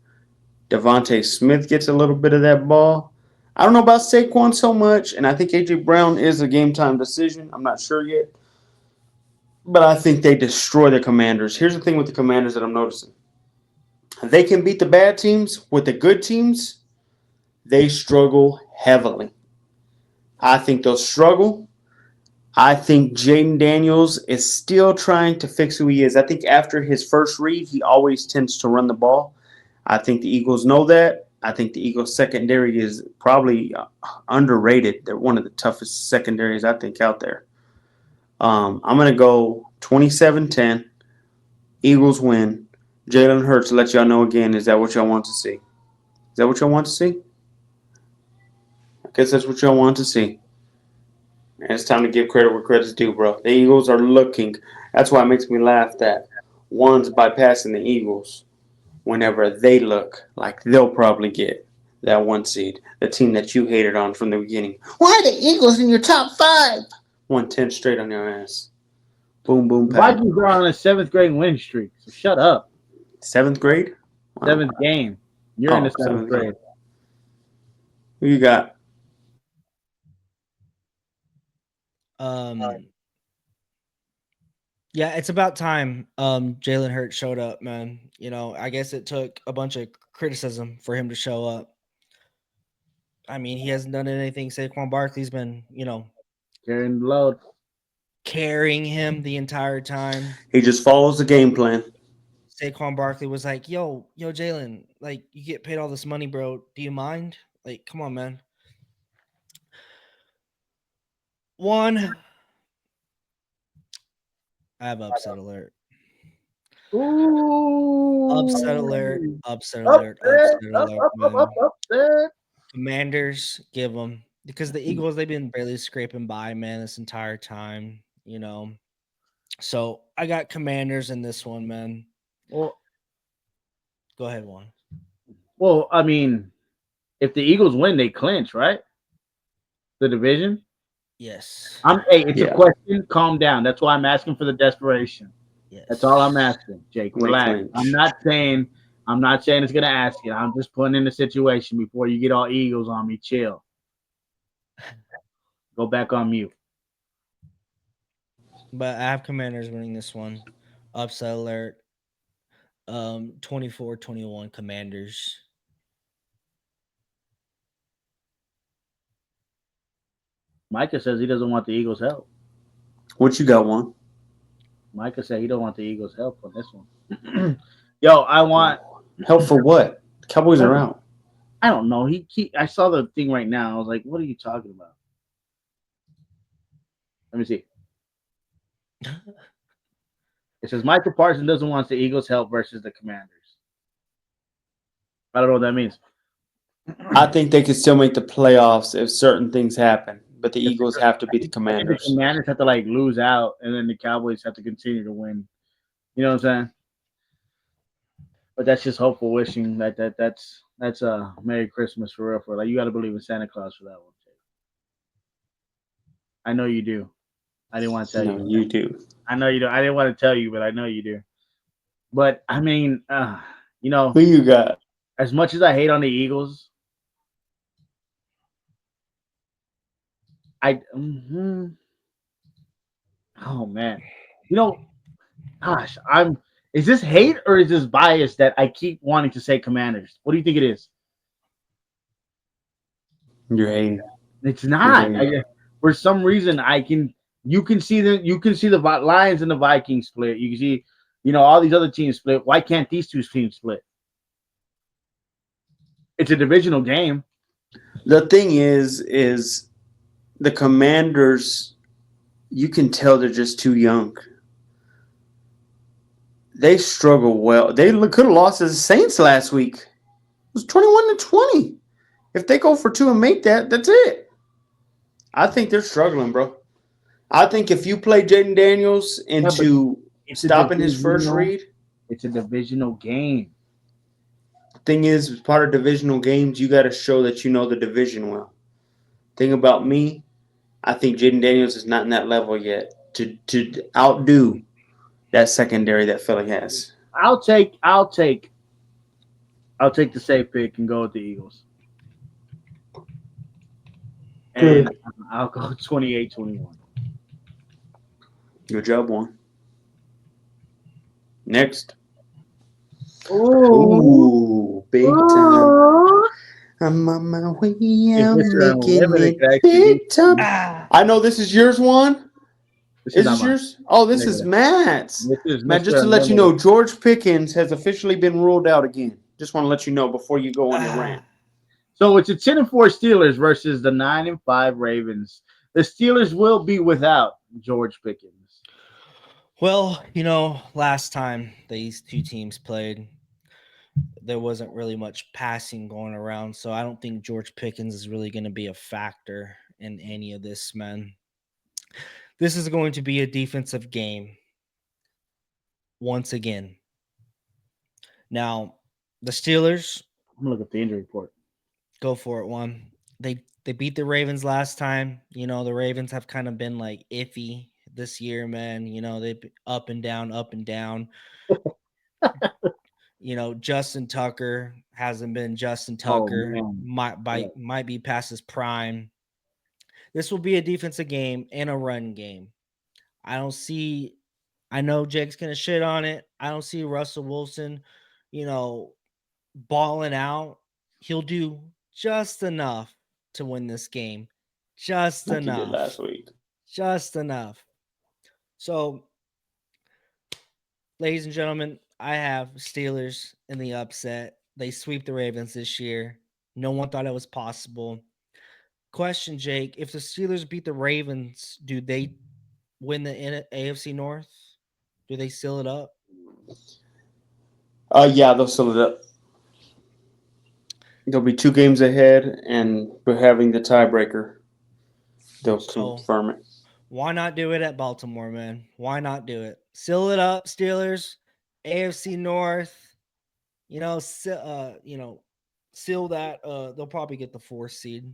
Devontae Smith gets a little bit of that ball. I don't know about Saquon so much, and I think A.J. Brown is a game-time decision. I'm not sure yet. But I think they destroy the Commanders. Here's the thing with the Commanders that I'm noticing. They can beat the bad teams. With the good teams, they struggle heavily. I think they'll struggle. I think Jaden Daniels is still trying to fix who he is. I think after his first read, he always tends to run the ball. I think the Eagles know that. I think the Eagles secondary is probably underrated. They're one of the toughest secondaries I think out there. I'm going to go 27-10. Eagles win. Jalen Hurts, let y'all know again, is that what y'all want to see? Is that what y'all want to see? I guess that's what y'all want to see. And it's time to give credit where credit's due, bro. The Eagles are looking. That's why it makes me laugh that one's bypassing the Eagles whenever they look like they'll probably get that 1 seed, the team that you hated on from the beginning. Why are the Eagles in your top 5? 110 straight on your ass. Boom, boom, The pow. Vikings are on a 7th grade win streak. So shut up. 7th grade? Wow. 7th game. You're in the 7th seventh grade. Who you got? Yeah, it's about time Jalen Hurts showed up, man. You know, I guess it took a bunch of criticism for him to show up. I mean, he hasn't done anything. Saquon Barkley's been, you know, Carrying the load. carrying him the entire time. He just follows the game plan. Saquon Barkley was like, yo, Jalen, like, you get paid all this money, bro. Do you mind? Like, come on, man. One, I have upset alert. Upset alert, Ooh. upset alert, Upset. upset Up, alert, up, up, up, man. upset. Commanders give them because the Eagles they've been barely scraping by, man, this entire time, you know. So I got Commanders in this one, man. Well, Go ahead, one. I mean, if the Eagles win, they clinch, right? The division. Yes, Hey, it's a Yeah, question. Calm down. That's why I'm asking for the desperation. That's all I'm yes. asking, Jake. they Relax. clinch. I'm not saying it's gonna ask you. I'm just putting in the situation before you get all Eagles on me. Chill. Go back on mute. But I have Commanders winning this one. Upset alert. 24-21 Commanders. Micah says he doesn't want the Eagles' help. What you got, one? Micah said he don't want the Eagles' help on this one. Yo, I want. Help for what? Cowboys are out. I don't know. I saw the thing right now. I was like, what are you talking about? Let me see. It says Michael Parsons doesn't want the Eagles' help versus the Commanders. I don't know what that means. I think they could still make the playoffs if certain things happen, but the If Eagles have to beat the I think the Commanders. Commanders have to like lose out, and then the Cowboys have to continue to win. You know what I'm saying? But that's just hopeful wishing that's a Merry Christmas for real. For like you got to believe in Santa Claus for that one. I know you do. I didn't want to tell No, you. you do. I know you do. I didn't want to tell you, but I know you do. But I mean, you know, Who you got? as much as I hate on the Eagles, oh man, you know, gosh, I'm. Is this hate or is this bias that I keep wanting to say Commanders? What do you think it is? You're hating. It's You're not. hating. For some reason, I can. You can see the Lions and the Vikings split. You can see, all these other teams split. Why can't these two teams split? It's a divisional game. The thing is the Commanders. You can tell they're just too young. They struggle well. They could have lost to the Saints last week. It was 21-20. If they go for two and make that, that's it. I think they're struggling, bro. I think if you play Jaden Daniels Yeah, but into it's a stopping his first divisional. read, It's a divisional game. thing is, as part of divisional games, you got to show that you know the division well. Thing about me, I think Jaden Daniels is not in that level yet to outdo that secondary that Philly has. I'll take the safe pick and go with the Eagles. Good. And I'll go 28-21. Good job, one. Next. Ooh. Ooh, big time. I'm on my way out Mr. making Unlimited it could actually big beat time. Ah, I know this is yours, one. This Is not this mine. yours? Oh, this is Negative. Matt's. This is Matt, just Mr. to let you Unlimited. know, George Pickens has officially been ruled out again. Just want to let you know before you go on your rant. So it's a 10-4 Steelers versus the 9-5 Ravens. The Steelers will be without George Pickens. Well, last time these two teams played, there wasn't really much passing going around, so I don't think George Pickens is really going to be a factor in any of this, man. This is going to be a defensive game once again. Now, the Steelers, I'm gonna look at the injury report. go for it, one. They beat the Ravens last time. The Ravens have kind of been like iffy this year, man. They've been up and down, up and down. Justin Tucker hasn't been Justin Oh Tucker. man. Might be past his prime. This will be a defensive game and a run game. I don't see I know Jake's gonna shit on it. I don't see Russell Wilson, balling out. He'll do just enough to win this game. Just like he did enough. last week. Just enough. So, ladies and gentlemen, I have Steelers in the upset. They sweep the Ravens this year. No one thought it was possible. Question, Jake, if the Steelers beat the Ravens, do they win the AFC North? Do they seal it up? Yeah, they'll seal it up. They'll be 2 games ahead, and we're having the tiebreaker. They'll confirm it. Why not do it at Baltimore, man? Why not do it? Seal it up, Steelers, AFC North. Seal that. They'll probably get the 4th seed,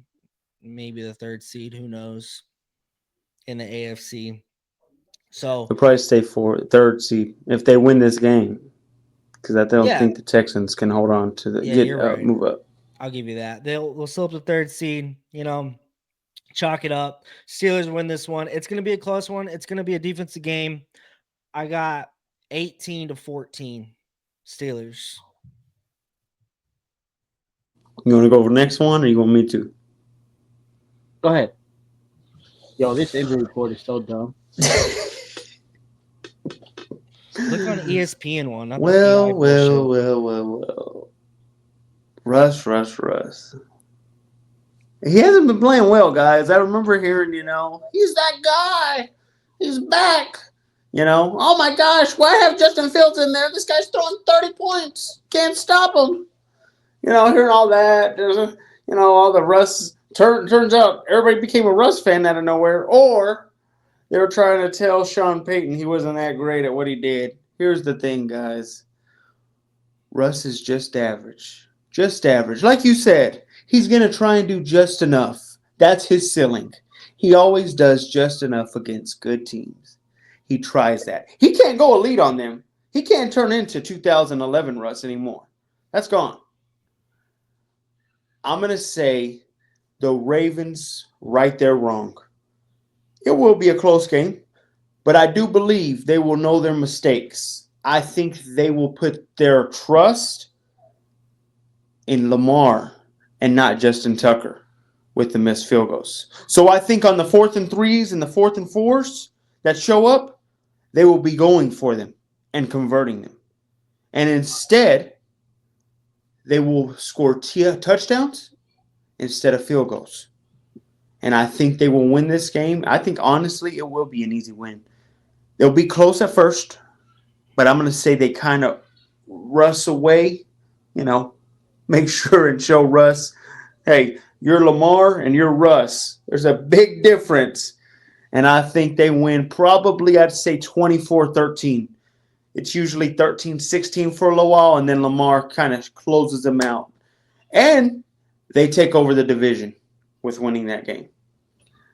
maybe the 3rd seed. Who knows? In the AFC. So they'll probably stay 3rd seed if they win this game, because I don't think the Texans can hold on to move up. I'll give you that. They'll still up the 3rd seed. Chalk it up. Steelers win this one. It's going to be a close one. It's going to be a defensive game. I got 18-14 Steelers. You want to go over the next one, or you want me to? Go ahead. Yo, this injury report is so dumb. Look on ESPN one. Well. Russ. He hasn't been playing well, guys. I remember hearing, he's that guy. He's back. Oh my gosh, why have Justin Fields in there? This guy's throwing 30 points. Can't stop him. Hearing all that, all the Russ. Turns out everybody became a Russ fan out of nowhere, or they were trying to tell Sean Payton he wasn't that great at what he did. Here's the thing, guys. Russ is just average. Just average. Like you said, he's going to try and do just enough. That's his ceiling. He always does just enough against good teams. He tries that. He can't go elite on them. He can't turn into 2011 Russ anymore. That's gone. I'm going to say the Ravens right there wrong. It will be a close game, but I do believe they will know their mistakes. I think they will put their trust in Lamar and not Justin Tucker with the missed field goals. So I think on the 4th and 3s and the 4th and 4s that show up, they will be going for them and converting them. And instead, they will score touchdowns instead of field goals. And I think they will win this game. I think, honestly, it will be an easy win. They'll be close at first, but I'm going to say they kind of Russ away, make sure and show Russ, hey, you're Lamar and you're Russ. There's a big difference. And I think they win probably, I'd say, 24-13. It's usually 13-16 for a little while, and then Lamar kind of closes them out. And they take over the division with winning that game.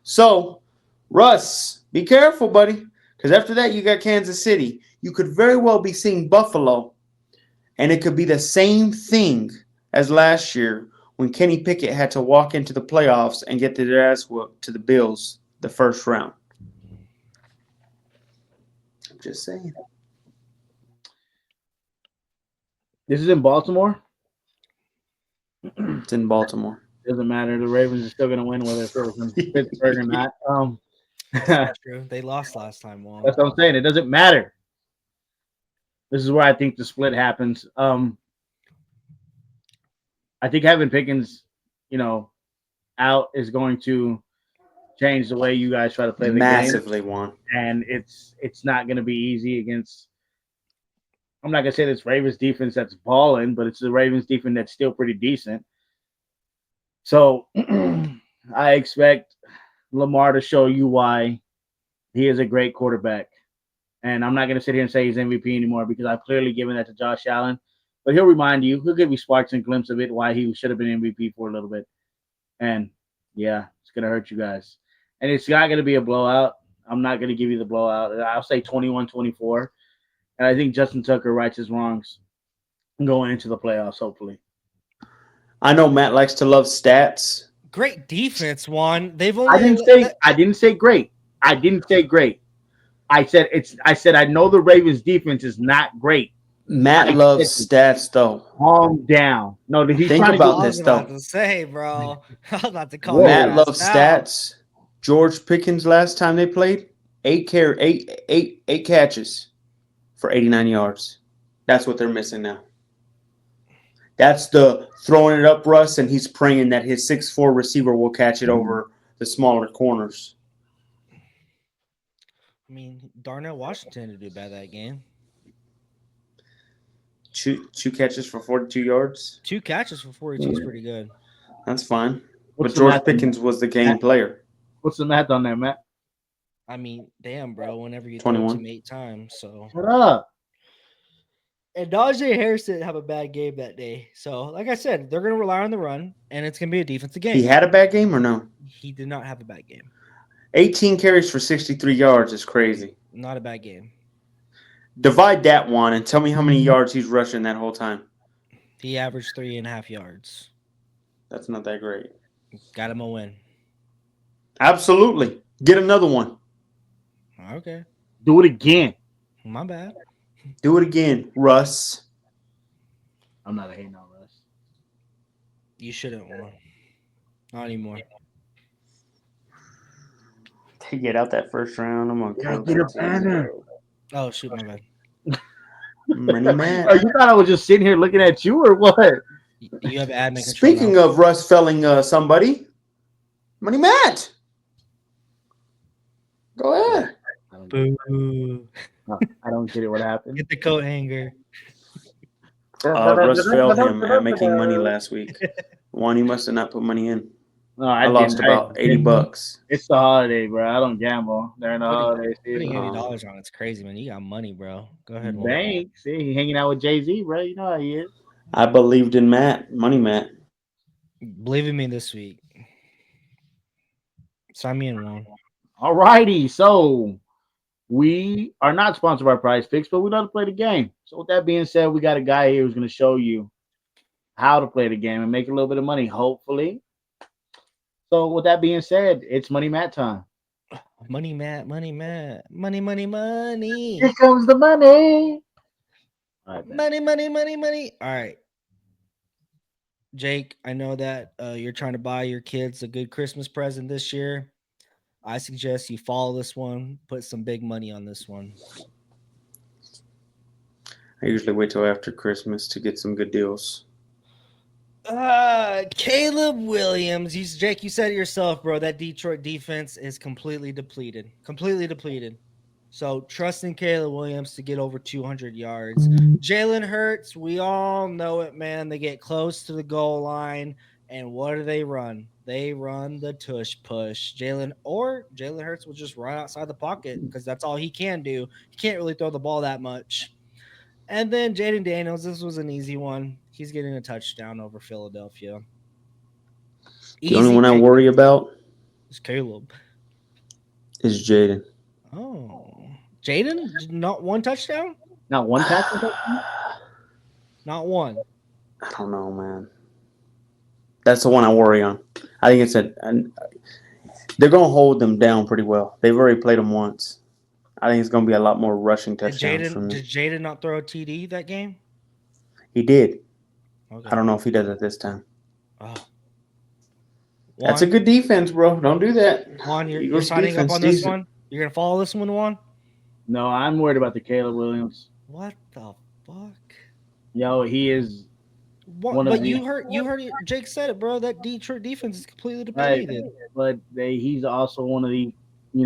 So, Russ, be careful, buddy, because after that you got Kansas City. You could very well be seeing Buffalo, and it could be the same thing as last year when Kenny Pickett had to walk into the playoffs and get their ass whooped to the Bills the first round. I'm just saying. This is in Baltimore? It's in Baltimore. Doesn't matter. The Ravens are still going to win whether it's in Pittsburgh or not. That's true. They lost last time. Well, that's what I'm saying. It doesn't matter. This is where I think the split happens. I think having Pickens, out is going to change the way you guys try to play the massively game. One. And it's not going to be easy against. I'm not going to say this Ravens defense that's balling, but it's the Ravens defense that's still pretty decent. So I expect Lamar to show you why he is a great quarterback. And I'm not going to sit here and say he's MVP anymore because I've clearly given that to Josh Allen. But he'll remind you, he'll give you sparks and glimpses of it, why he should have been MVP for a little bit. And, yeah, it's going to hurt you guys. And it's not going to be a blowout. I'm not going to give you the blowout. I'll say 21-24. And I think Justin Tucker rights his wrongs going into the playoffs, hopefully. I know Matt likes to love stats. Great defense, Juan. They've only. I didn't say great. I I said I know the Ravens defense is not great. Matt loves stats, though. Calm down. No, he's Think trying about to I this, was about though. to say, bro. I was about to call Whoa. your Matt ass loves out. stats. George Pickens last time they played, eight catches for 89 yards. That's what they're missing now. That's the throwing it up, Russ, and he's praying that his 6'4" receiver will catch it over the smaller corners. I mean, Darnell Washington to do bad that game. Two catches for 42 yards. 2 catches for 42 is pretty good. That's fine. What's But the George math on Pickens was the game player. What's the math on that, Matt? I mean, damn, bro. Whenever you 21. throw to him 8 times, so. Shut up. And Najee Harris didn't have a bad game that day. So, like I said, they're going to rely on the run, and it's going to be a defensive game. He had a bad game or no? He did not have a bad game. 18 carries for 63 yards is crazy. Not a bad game. Divide that one and tell me how many yards he's rushing that whole time. He averaged 3.5 yards. That's not that great. Got him a win. Absolutely. Get another one. Okay. Do it again. My bad. Do it again, Russ. I'm not a hating on Russ. You shouldn't won. Not anymore. To get out that first round, I'm going to count Get a that to banner. 0. Oh, shoot, my bad. Money Oh, Matt. you thought I was just sitting here looking at you or what? You have admin control. Speaking of Russ felling somebody, Money Matt. Go ahead. Boo. I don't get it. What happened? Get the coat hanger. Russ failed him at making money last week. One, he must have not put money in. No, I lost about $80. It's the holiday, bro. I don't gamble during the holiday Putting season. $80 on it's crazy, man. You got money, bro. Go ahead, Juan. Bank. See, he hanging out with Jay-Z, bro. You know how he is. I believed in Matt, Money Matt. Believe in me this week. Sign me in, Juan. All righty. So we are not sponsored by Prize Picks, but we love to play the game. So with that being said, we got a guy here who's going to show you how to play the game and make a little bit of money, hopefully. So with that being said, it's Money Matt time. Money, Matt. Money, Matt. Money, money, money. Here comes the money. All right, Money. All right. Jake, I know that you're trying to buy your kids a good Christmas present this year. I suggest you follow this one, put some big money on this one. I usually wait till after Christmas to get some good deals. Caleb Williams. Jake, you said it yourself, bro. That Detroit defense is completely depleted. So trusting Caleb Williams to get over 200 yards. Jalen Hurts, we all know it, man. They get close to the goal line, and what do they run? They run the tush push. Jalen Hurts will just run outside the pocket because that's all he can do. He can't really throw the ball that much. And then Jaden Daniels, this was an easy one. He's getting a touchdown over Philadelphia. The only one I worry about is Caleb. Is Jaden. Oh. Jaden? Not one touchdown? Not one touchdown? Not one. I don't know, man. That's the one I worry on. I think they're going to hold them down pretty well. They've already played them once. I think it's going to be a lot more rushing touchdowns from them. Did Jaden not throw a TD that game? He did. Okay. I don't know if he does it this time. Oh. That's a good defense, bro. Don't do that. Juan, you're signing up on this one? You're going to follow this one, Juan? No, I'm worried about the Caleb Williams. What the fuck? Yo, he is what? But you heard Jake said it, bro. That Detroit defense is completely depleted. Right. But he's also one of the, he's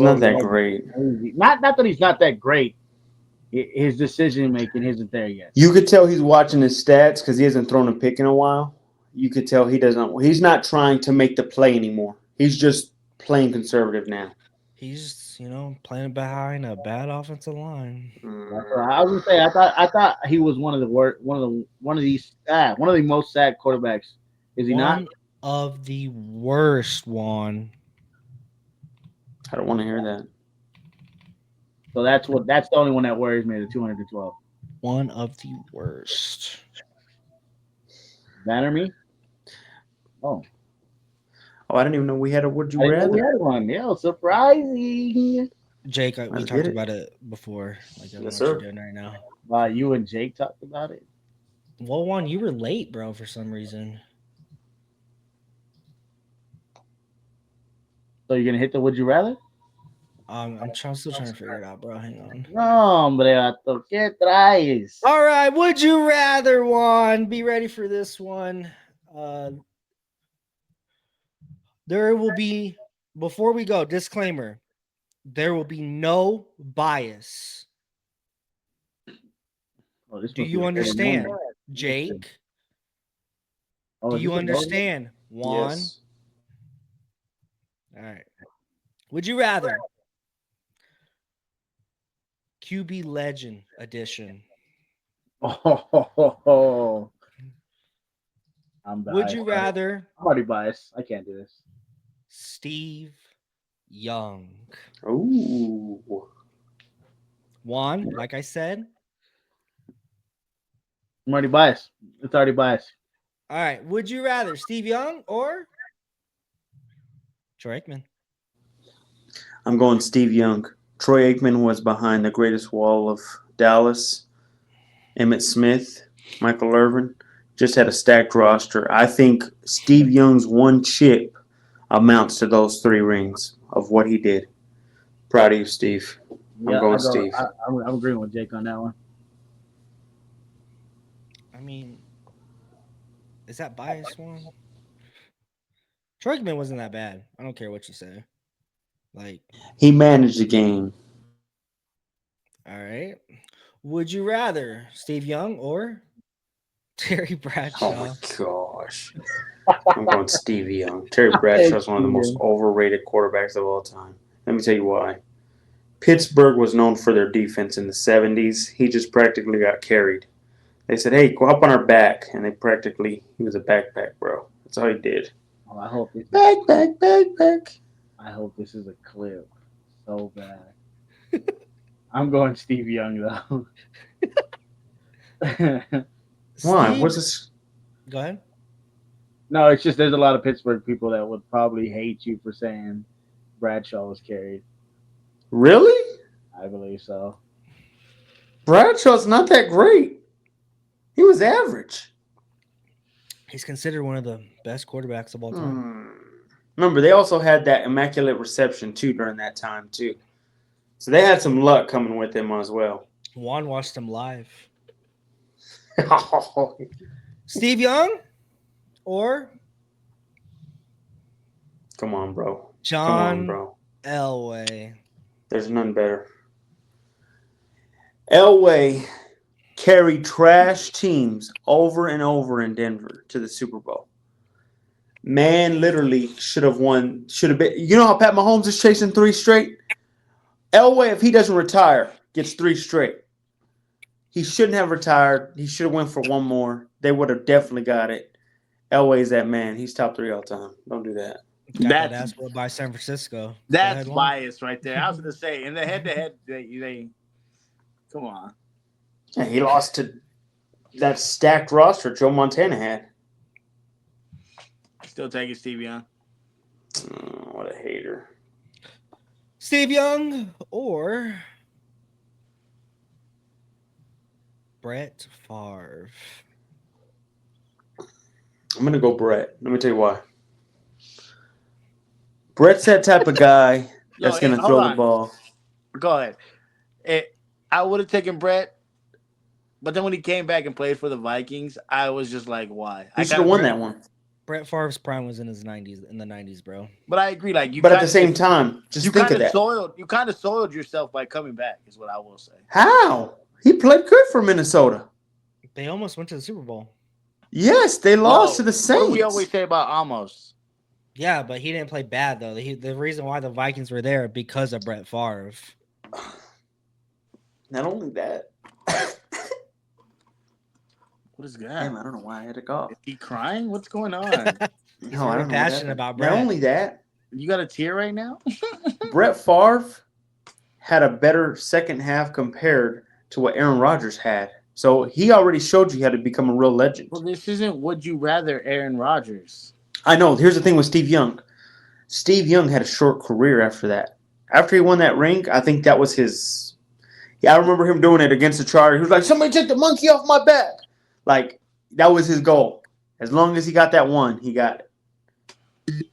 not that great. Not that he's not that great. His decision making isn't there yet. You could tell he's watching his stats because he hasn't thrown a pick in a while. You could tell he's not trying to make the play anymore. He's just playing conservative now. He's playing behind a bad offensive line. I was gonna say I thought he was one of the most sacked quarterbacks. Is he not? One of the worst, Juan. I don't want to hear that. So that's the only one that worries me, the 212. One of the worst. Banner me? Oh, Oh, I didn't even know we had a would you I didn't know we rather. had one. Yeah, surprising. Jake, we Let's talked get it. about it before. Like, I don't Yes, know what sir. you're doing right now. Wow, you and Jake talked about it. Well, Juan, you were late, bro, for some reason. So you're gonna hit the would you rather? Still trying to figure it out, bro. Hang on. No, hombre, vato, ¿qué traes? All right, would you rather, Juan? Be ready for this one. There will be, before we go, disclaimer. There will be no bias. Oh, this Do must you be a understand, moment. Jake? Oh, Do is you this a moment? understand, Juan? Yes. All right. Would you rather? QB Legend Edition. Oh, I'm biased. Would you rather I'm already biased. I can't do this. Steve Young? Ooh. Juan, like I said. I'm already biased. It's already biased. All right. Would you rather Steve Young or Troy Aikman? I'm going Steve Young. Troy Aikman was behind the greatest wall of Dallas. Emmitt Smith, Michael Irvin, just had a stacked roster. I think Steve Young's one chip amounts to those 3 rings of what he did. Proud of you, Steve. Yeah, going Steve. I'm agreeing with Jake on that one. I mean, is that biased one? Troy Aikman wasn't that bad. I don't care what you say. Like, He managed the game. all right. Would you rather Steve Young or Terry Bradshaw? Oh my gosh. I'm going Steve Young. Terry Bradshaw is one of the most overrated quarterbacks of all time. Let me tell you why. Pittsburgh was known for their defense in the 70s. He just practically got carried. They said, hey, go up on our back. And he was a backpack, bro. That's all he did. Oh, I hope this. Back. I hope this is a clip. So bad. I'm going Steve Young though. Why? Steve- What's this? Go ahead. No, it's just there's a lot of Pittsburgh people that would probably hate you for saying Bradshaw was carried. Really? I believe so. Bradshaw's not that great. He was average. He's considered one of the best quarterbacks of all time. Remember, they also had that immaculate reception too during that time too. So they had some luck coming with them as well. Juan watched him live. Steve Young or Come on, bro. John Come on, bro. Elway? There's none better. Elway carried trash teams over and over in Denver to the Super Bowl. Man literally should have won. Should have been. You know how Pat Mahomes is chasing 3 straight? Elway, if he doesn't retire, gets 3 straight. He shouldn't have retired. He should have went for 1 more. They would have definitely got it. Elway's that man. He's top 3 all time. Don't do that. Got that That's- ass whooped by San Francisco. That's Go ahead, Juan. bias right there. I was gonna say in the head-to-head, they come on. Yeah, he lost to that stacked roster Joe Montana had. Still taking Steve Young. Oh, what a hater. Steve Young or Brett Favre? I'm going to go Brett. Let me tell you why. Brett's that type of guy that's going to hold throw on. the ball. Go ahead. I would have taken Brett, but then when he came back and played for the Vikings, I was just like, why? He should have won that one. Brett Favre's prime was in his 90s, bro. But I agree. Like you, But at the same time, just you think kind of that. soiled. You kind of soiled yourself by coming back. Is what I will say. How? He played good for Minnesota. They almost went to the Super Bowl. Yes, they lost to the What Saints. do we always say about almost? Yeah, but he didn't play bad though. The reason why the Vikings were there because of Brett Favre. Not only that. What is that? Damn, I don't know why I had to cough. Is he crying? What's going on? No, I very don't know what passionate happened. about Not Brett. only that, You got a tear right now? Brett Favre had a better second half compared to what Aaron Rodgers had. So he already showed you how to become a real legend. Well, this isn't Would You Rather Aaron Rodgers. I know. Here's the thing with Steve Young. Steve Young had a short career after that. After he won that ring, I think that was his. Yeah, I remember him doing it against the Chargers. He was like, "Somebody take the monkey off my back." Like that was his goal. As long as he got that one, he got it.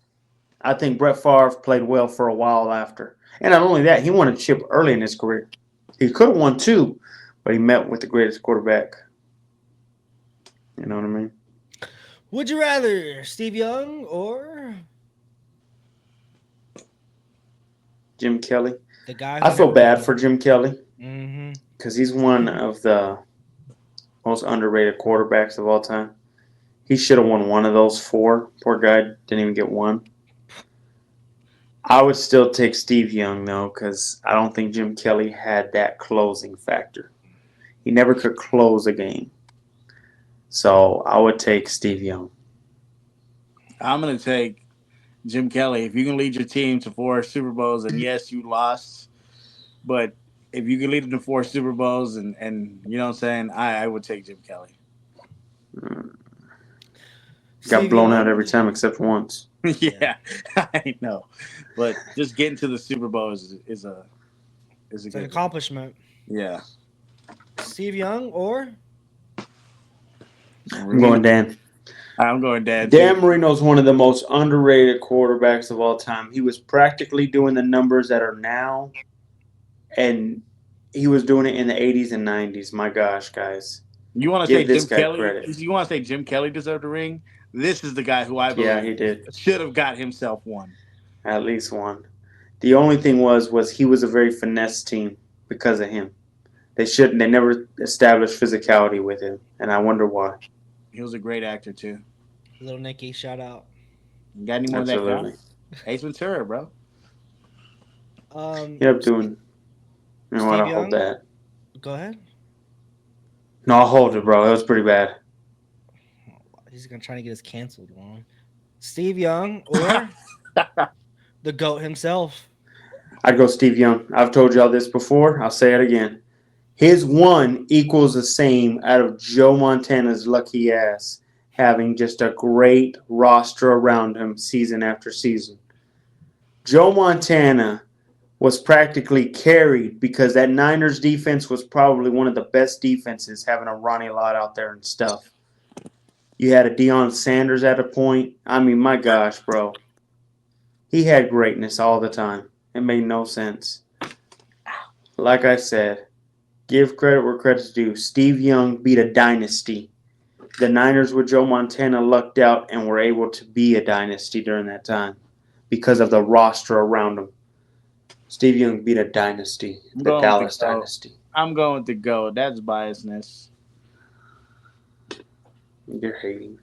I think Brett Favre played well for a while after. And not only that, he won a chip early in his career. He could have won two, but he met with the greatest quarterback. You know what I mean? Would you rather Steve Young or Jim Kelly. the guy? I feel bad for Jim Kelly Mm-hmm. because he's one of the most underrated quarterbacks of all time. He should have won one of those four. Poor guy didn't even get one. I would still take Steve Young, though, because I don't think Jim Kelly had that closing factor. He never could close a game. So I would take Steve Young. I'm going to take Jim Kelly. If you can lead your team to 4 Super Bowls, and yes, you lost, but if you can lead them to 4 Super Bowls, and you know what I'm saying, I would take Jim Kelly. Got blown out every time except once. Yeah, I know, but just getting to the Super Bowl is a It's an good accomplishment. Yeah, Steve Young or I'm going Dan. I'm going Dan. Dan Marino's one of the most underrated quarterbacks of all time. He was practically doing the numbers that are now, and he was doing it in the 80s and 90s. My gosh, guys. You want to say this Jim guy Kelly? credit. You want to say Jim Kelly deserved a ring? This is the guy who I believe he did. should have got himself one. At least one. The only thing was he was a very finesse team because of him. They never established physicality with him, and I wonder why. He was a great actor too. Little Nicky? Shout out. You got any more Absolutely. of that guy? Ace Ventura, bro. Yep, doing. You know what? Steve I'll hold Young? that. Go ahead. No, I'll hold it, bro. It was pretty bad. He's gonna try to get us canceled. One. Steve Young or the GOAT himself. I'd go Steve Young. I've told y'all this before. I'll say it again. His one equals the same out of Joe Montana's lucky ass having just a great roster around him season after season. Joe Montana was practically carried because that Niners defense was probably one of the best defenses, having a Ronnie Lott out there and stuff. You had a Deion Sanders at a point. I mean, my gosh, bro. He had greatness all the time. It made no sense. Like I said, give credit where credit's due. Steve Young beat a dynasty. The Niners with Joe Montana lucked out and were able to be a dynasty during that time because of the roster around them. Steve Young beat a dynasty, the Dallas dynasty. I'm going with the GOAT. That's biasness. You're hating.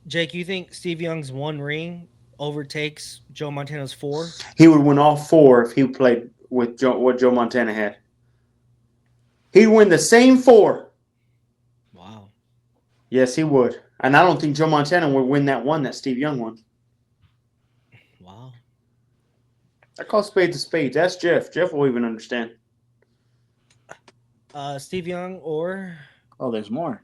Jake, you think Steve Young's one ring overtakes Joe Montana's 4? He would win all 4 if he played with what Joe Montana had. He'd win the same 4. Wow. Yes, he would. And I don't think Joe Montana would win that one that Steve Young won. Wow. I call spades a spades. Ask Jeff. Jeff will even understand. Steve Young or Oh, there's more.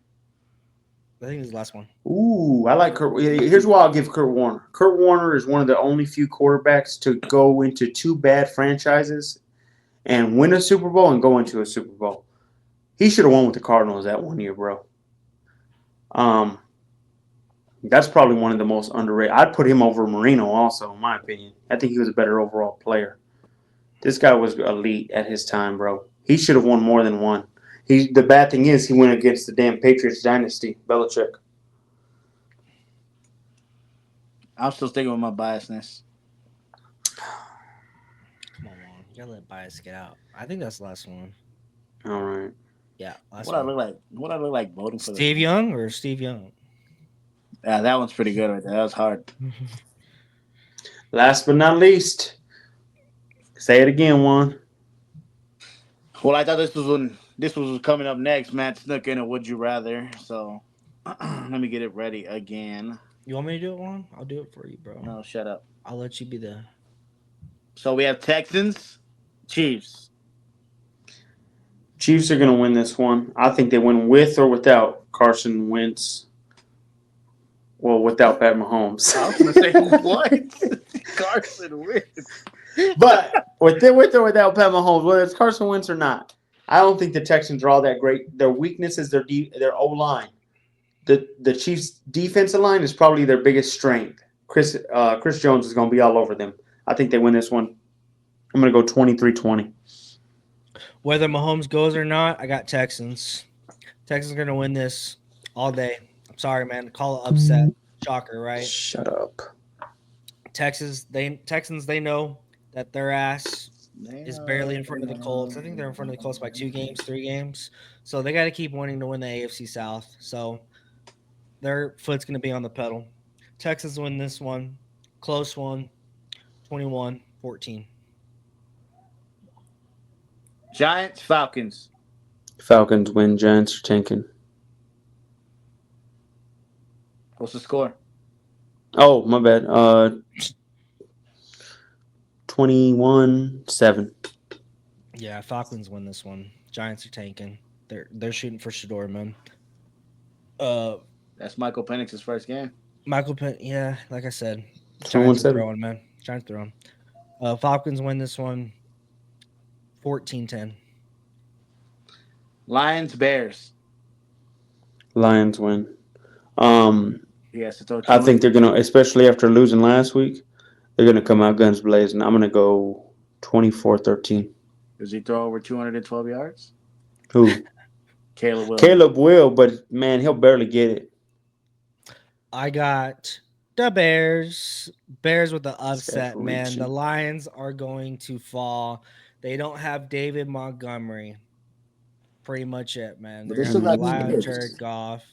I think it's the last one. Ooh, I like Kurt. Here's why I'll give Kurt Warner. Kurt Warner is one of the only few quarterbacks to go into 2 bad franchises and win a Super Bowl and go into a Super Bowl. He should have won with the Cardinals that one year, bro. That's probably one of the most underrated. I'd put him over Marino also, in my opinion. I think he was a better overall player. This guy was elite at his time, bro. He should have won more than one. The bad thing is he went against the damn Patriots dynasty, Belichick. I'm still sticking with my biasness. Come on, Juan. You gotta let bias get out. I think that's the last one. All right. Yeah, last What I one. look like? What I look like voting for Steve Young or Steve Young? Yeah, that one's pretty good right there. That was hard. Last but not least, say it again, Juan. Well, I thought this was coming up next. Matt snuck in a Would You Rather. So let me get it ready again. You want me to do it, Juan? I'll do it for you, bro. No, shut up. I'll let you be the. So we have Texans, Chiefs. Chiefs are going to win this one. I think they win with or without Carson Wentz Well, without Pat Mahomes. I was going to say, what? Carson Wentz. But with or without Pat Mahomes, whether it's Carson Wentz or not, I don't think the Texans are all that great. Their weakness is their O line. The Chiefs' defensive line is probably their biggest strength. Chris Jones is going to be all over them. I think they win this one. I'm going to go 23-20. Whether Mahomes goes or not, I got Texans. Texans are going to win this all day. I'm sorry, man. Call it upset. Shocker, right? Shut up. Texans, they know that their ass is barely in front of the Colts. I think they're in front of the Colts by 2 games, 3 games. So they got to keep wanting to win the AFC South. So their foot's going to be on the pedal. Texans win this one. Close one. 21-14. Giants, Falcons. Falcons win. Giants are tanking. What's the score? Oh, my bad. 21-7. Yeah, Falcons win this one. Giants are tanking. They're shooting for Shador, man. That's Michael Penix's first game. Michael Penn, yeah, like I said, 21-7. Giants are throwing, man. Giants throwing. Falcons win this one. 14-10. Lions, Bears. Lions win. Yes, to throw I think they're gonna, especially after losing last week, they're gonna come out guns blazing. I'm gonna go 24-13. Does he throw over 212 yards? Who? Caleb will. Caleb will, but man, he'll barely get it. I got the Bears. Bears with the upset, man. reaching. The Lions are going to fall. They don't have David Montgomery. Pretty much it, man. But They're they still going to got rely on Gibbs. Jared Goff.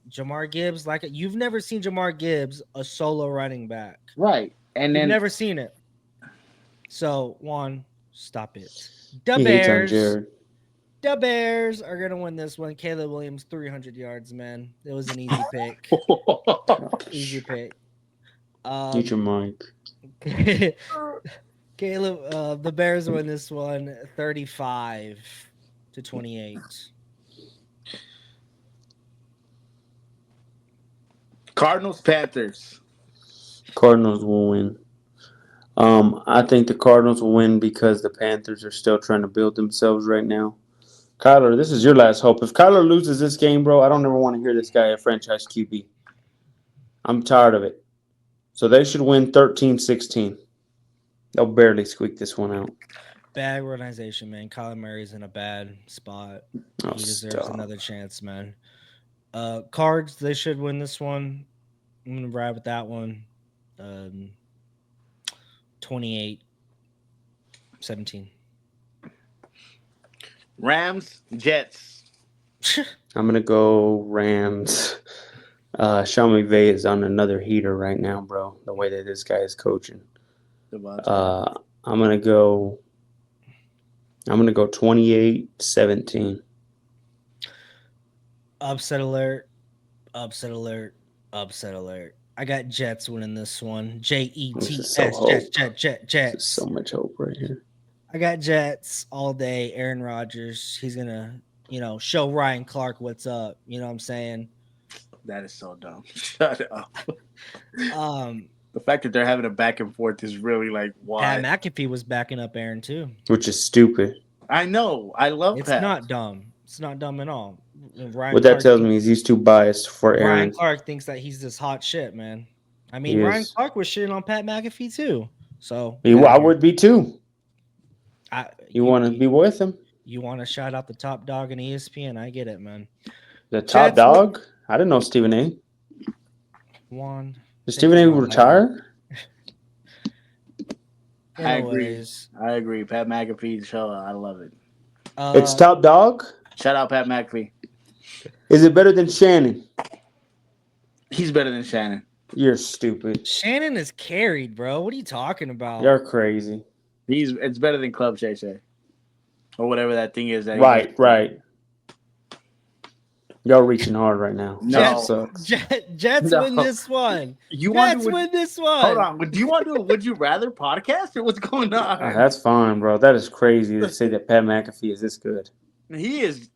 Jamar Gibbs, you've never seen Jamar Gibbs a solo running back. Right. And You've then never seen it. So, Juan, stop it. The He hates on Bears. Jared. The Bears are going to win this one. Caleb Williams, 300 yards, man. It was an easy pick. Easy pick. Eat your mic. Caleb, the Bears win this one 35-28. Cardinals, Panthers. Cardinals will win. I think the Cardinals will win because the Panthers are still trying to build themselves right now. Kyler, this is your last hope. If Kyler loses this game, bro, I don't ever want to hear this guy a franchise QB. I'm tired of it. So they should win 13-16. They'll barely squeak this one out. Bad organization, man. Kyler Murray's in a bad spot. Oh, He deserves stop. another chance, man. Cards, they should win this one. I'm going to ride with that one. 28-17. Rams, Jets. I'm going to go Rams. Sean McVay is on another heater right now, bro, the way that this guy is coaching. I'm going to go 28-17. Upset alert. Upset alert. Upset alert. I got Jets winning this one. This is Jets. so hope. Jets. There's so much hope right here. I got Jets all day. Aaron Rodgers. He's going to, show Ryan Clark what's up. You know what I'm saying? That is so dumb. Shut up. The fact that they're having a back and forth is really why. Pat McAfee was backing up Aaron too. Which is stupid. I know. I love It's Pat. not dumb. It's not dumb at all. What that tells me is he's too biased for Aaron. Ryan Clark thinks that he's this hot shit, man. I mean, He Ryan is. Clark was shitting on Pat McAfee too. So I would be too. You want to be with him? You want to shout out the top dog in ESPN? I get it, man. The top Jets dog? I didn't know Stephen A. Juan. Did Stephen A. retire? I agree. Anyways, I agree. Pat McAfee show. I love it. It's top dog? Shout out Pat McAfee. Is it better than Shannon? He's better than Shannon. You're stupid. Shannon is carried, bro. What are you talking about? You're crazy. It's better than Club Shay Shay. Or whatever that thing is. That Right. Y'all reaching hard right now. No. That sucks. Jets No. win this one. You want Jets to win this one. Hold on. Do you want to do a Would You Rather podcast or what's going on? That's fine, bro. That is crazy to say that Pat McAfee is this good. He is,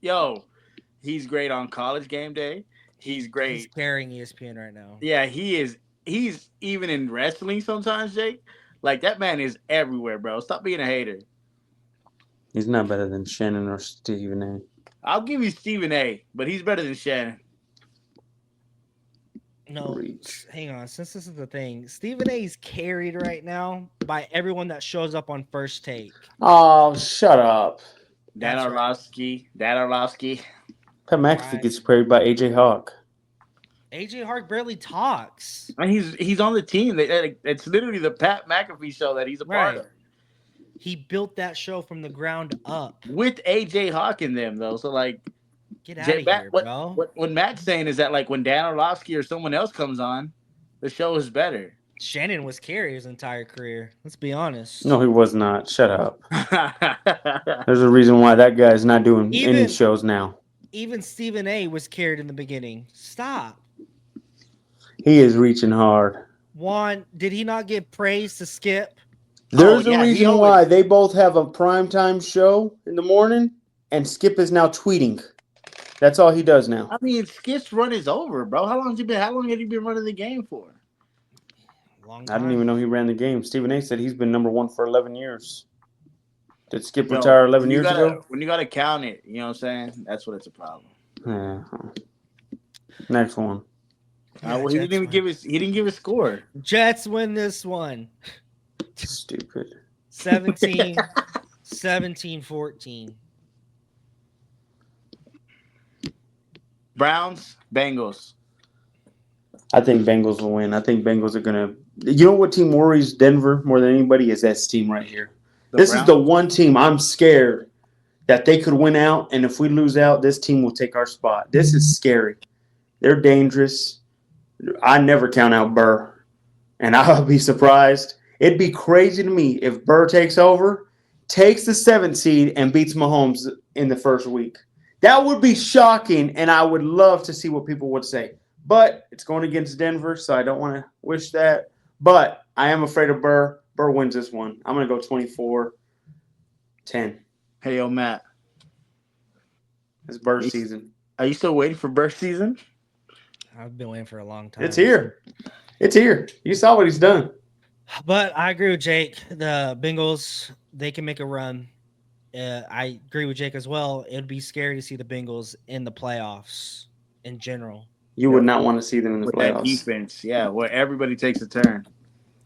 he's great on College Game Day. He's He's great. carrying ESPN right now. Yeah, he is. He's even in wrestling sometimes, Jake. Like that man is everywhere, bro. Stop being a hater. He's not better than Shannon or Stephen A. I'll give you Stephen A, but he's better than Shannon. No, Reach. hang on. Since this is the thing, Stephen A is carried right now by everyone that shows up on First Take. Oh, shut up. Dan That's right. Orlovsky. Dan Orlovsky. Pat McAfee Right. gets sprayed by AJ Hawk. AJ Hawk barely talks. And he's on the team. It's literally the Pat McAfee show that he's a part Right. of. He built that show from the ground up. With AJ Hawk in them though. So like Get out of here, bro. what Matt's saying is that like when Dan Orlovsky or someone else comes on, the show is better. Shannon was carry his entire career. Let's be honest. No, he was not. Shut up. There's a reason why that guy's not doing any Even- shows now. Even Stephen A was carried in the beginning. Stop. He is reaching hard. Juan, did he not get praise to Skip? There's yeah, a he reason always- why they both have a primetime show in the morning, and Skip is now tweeting. That's all he does now. I mean, Skip's run is over, bro. How long have you been running the game for? Long I time. didn't even know he ran the game. Stephen A said he's been number one for 11 years. Did Skip Yo, retire 11 when you years gotta- ago? When you gotta count it, you know what I'm saying? That's what it's a problem. Yeah. Next one. Well, he didn't even give his score. Jets win this one. Stupid. 17-14. Browns, Bengals. I think Bengals will win. I think Bengals are gonna. You know what team worries Denver more than anybody is this team right here. This is the one team I'm scared that they could win out, and if we lose out, this team will take our spot. This is scary. They're dangerous. I never count out Burr, and I'll be surprised. It'd be crazy to me if Burr takes over, takes the 7th seed, and beats Mahomes in the first week. That would be shocking, and I would love to see what people would say. But it's going against Denver, so I don't want to wish that. But I am afraid of Burr. Burr wins this one. I'm going to go 24-10. Hey, yo, Matt. It's Burr season. Are you still waiting for Burr season? I've been waiting for a long time. It's here. It's here. You saw what he's done. But I agree with Jake. The Bengals, they can make a run. I agree with Jake as well. It'd be scary to see the Bengals in the playoffs in general. You would not want to see them in the With that playoffs. defense, yeah, where everybody takes a turn.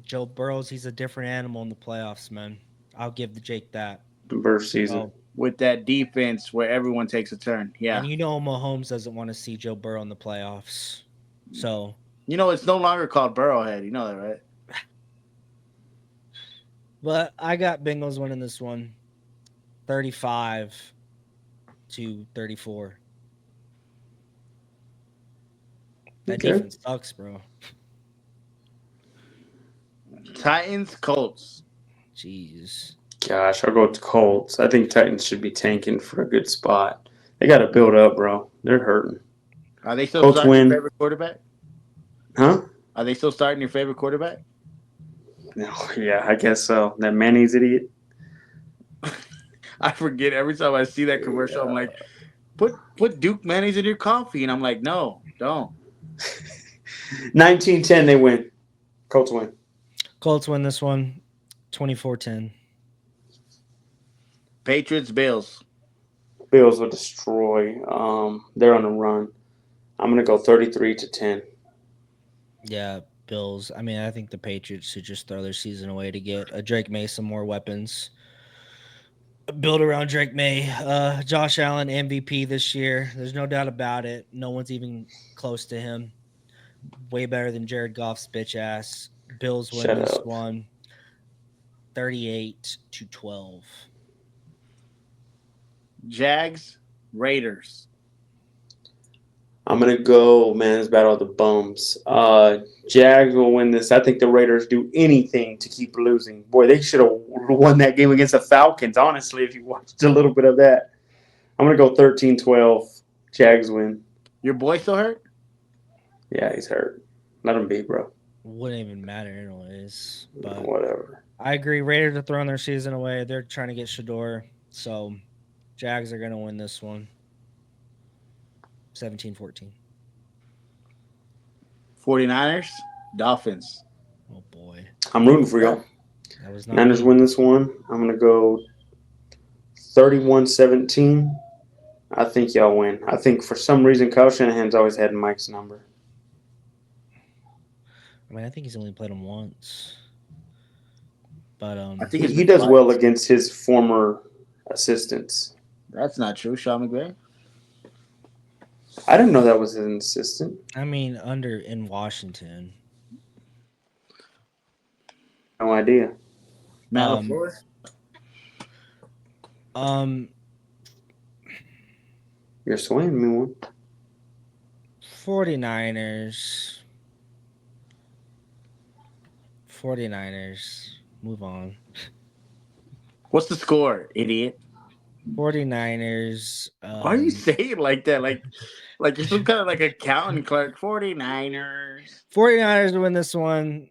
Joe Burrows, he's a different animal in the playoffs, man. I'll give Jake that. Burr season. Oh, With that defense where everyone takes a turn, yeah. and you know Mahomes doesn't want to see Joe Burrow in the playoffs. So You know, it's no longer called Burrowhead. You know that, right? but I got Bengals winning this one 35-34. That Okay. defense sucks, bro. Titans, Colts. Jeez. Gosh, I'll go with the Colts. I think Titans should be tanking for a good spot. They got to build up, bro. They're hurting. Are they still Colts starting win. your favorite quarterback? Huh? Are they still starting your favorite quarterback? No, yeah, I guess so. That mayonnaise idiot. I forget every time I see that commercial. I'm like, put Duke mayonnaise in your coffee, and I'm like, no, don't. 19-10, they win. Colts win. Colts win this one 24-10. Patriots, Bills. Bills will destroy. They're on a run. I'm going to go 33-10. Yeah, Bills. I mean, I think the Patriots should just throw their season away to get Drake May some more weapons. Build around Drake May. Josh Allen, MVP this year. There's no doubt about it. No one's even close to him. Way better than Jared Goff's bitch ass. Bills win Shut this up. one 38-12. Jags, Raiders. I'm going to go, man, it's about all the bums. Jags will win this. I think the Raiders do anything to keep losing. Boy, they should have won that game against the Falcons, honestly, if you watched a little bit of that. I'm going to go 13-12. Jags win. Your boy still hurt? Yeah, he's hurt. Let him be, bro. Wouldn't even matter anyways. But Whatever. I agree. Raiders are throwing their season away. They're trying to get Shador. So Jags are going to win this one 17-14. 49ers, Dolphins. Oh boy, I'm rooting for y'all. that was not Niners me. win this one. I'm going to go 31-17. I think y'all win. I think for some reason Kyle Shanahan's always had Mike's number. I mean, I think he's only played him once, but I think He does well against his former assistants. That's not true. Sean McVay. I didn't know that was an assistant. I mean, in Washington. No idea. Matt Um, LaFleur. You're swaying me one. 49ers. Move on. What's the score, idiot? 49ers. Why are you saying it like that? Like you're some kind of like accounting clerk. 49ers. 49ers win this one.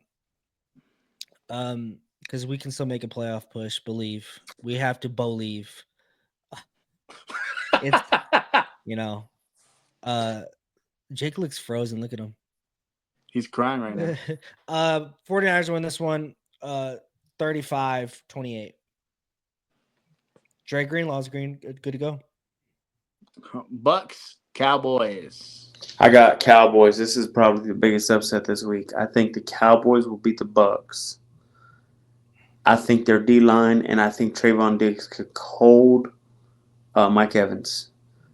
Because we can still make a playoff push. Believe we have to believe. It's Jake looks frozen. Look at him. He's crying right now. 49ers win this one. 35-28. Dre Greenlaw's good to go. Bucks, Cowboys. I got Cowboys. This is probably the biggest upset this week. I think the Cowboys will beat the Bucks. I think their D-line and I think Trayvon Diggs could hold Mike Evans.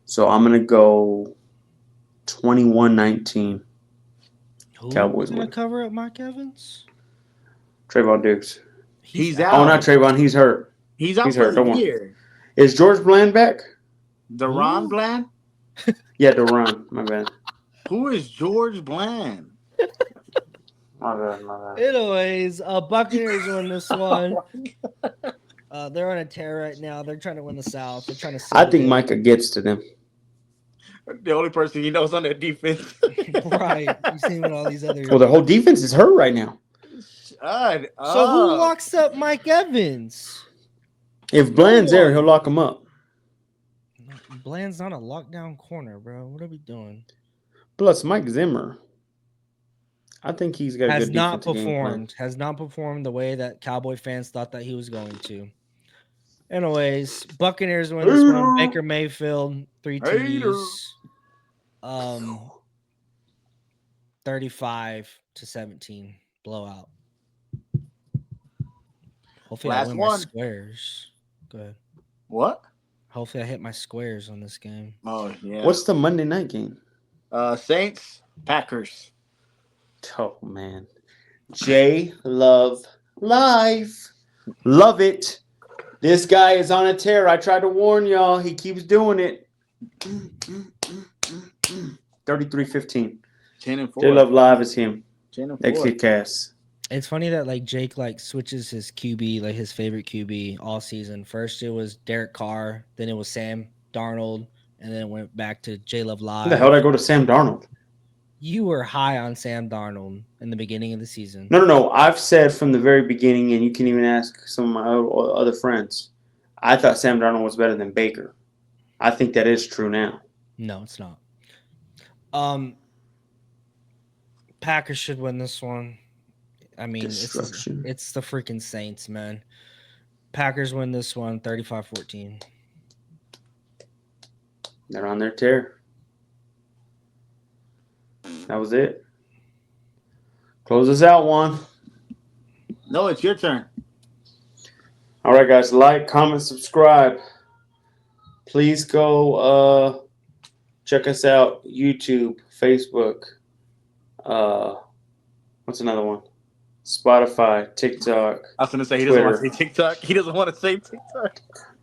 So I'm going to go 21-19. Cowboys going to win. cover up Mike Evans? Trayvon Diggs. He's out. Oh, not Trayvon. He's hurt. He's out He's for hurt. the Don't worry. year. Is George Bland back? Deron Bland? Yeah, Deron. My bad. Who is George Bland? My bad. Anyways, Buccaneers win this one. They're on a tear right now. They're trying to win the South. They're trying to. I think Micah gets to them. The only person he knows on their defense. Right. You seen what all these other. Well, the whole defense is hurt right now. So who locks up Mike Evans? If Bland's there, he'll lock him up. Bland's not a lockdown corner, bro. What are we doing? Plus, Mike Zimmer. I think he's got a Has good not defensive game plan. performed. Has not performed the way that Cowboy fans thought that he was going to. Anyways, Buccaneers win this one. Baker Mayfield, 3 TDs. 35-17 blowout. Hopefully I Last win one. my squares. Go ahead. What? Hopefully I hit my squares on this game. Oh, yeah. What's the Monday night game? Saints, Packers. Oh, man. J Love Live. Love it. This guy is on a tear. I tried to warn y'all. He keeps doing it. 33-15. 10-4. J Love Live is him. 10-4. Next kick ass. It's funny that Jake switches his QB, his favorite QB all season. First it was Derek Carr, then it was Sam Darnold, and then it went back to J Love Live. Who the hell did I go to Sam Darnold? You were high on Sam Darnold in the beginning of the season. No. I've said from the very beginning, and you can even ask some of my other friends, I thought Sam Darnold was better than Baker. I think that is true now. No, it's not. Packers should win this one. I mean, it's the freaking Saints, man. Packers win this one 35-14. They're on their tear. That was it. Close us out, Juan. No, it's your turn. All right, guys. Like, comment, subscribe. Please go check us out. YouTube, Facebook. What's another one? Spotify, TikTok. I was going to say he Twitter. doesn't want to say TikTok. He doesn't want to say TikTok.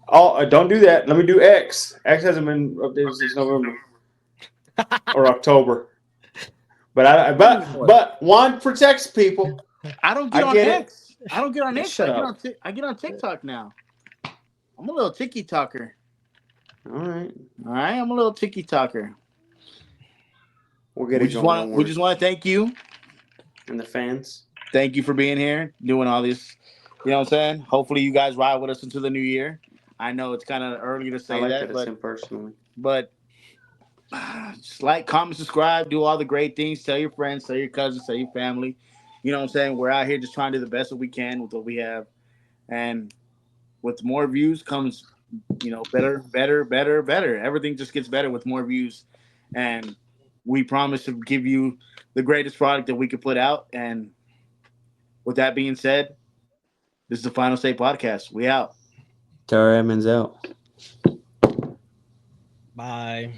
Oh, don't do that. Let me do X. X hasn't been updated since November or October. But Juan protects people. I don't get on X. I don't get on X. Shut up. I get on TikTok now. I'm a little tiki talker. All right. I'm a little tiki talker. We'll get it going. We just want to thank you and the fans. Thank you for being here, doing all this. You know what I'm saying? Hopefully you guys ride with us into the new year. I know it's kind of early to say I like that, it's him personally. But Just like, comment, subscribe, do all the great things. Tell your friends, tell your cousins, tell your family. You know what I'm saying? We're out here just trying to do the best that we can with what we have. And with more views comes, better, better, better, better. Everything just gets better with more views. And we promise to give you the greatest product that we could put out. And with that being said, this is the Final Say Podcast. We out. Tara Edmonds out. Bye.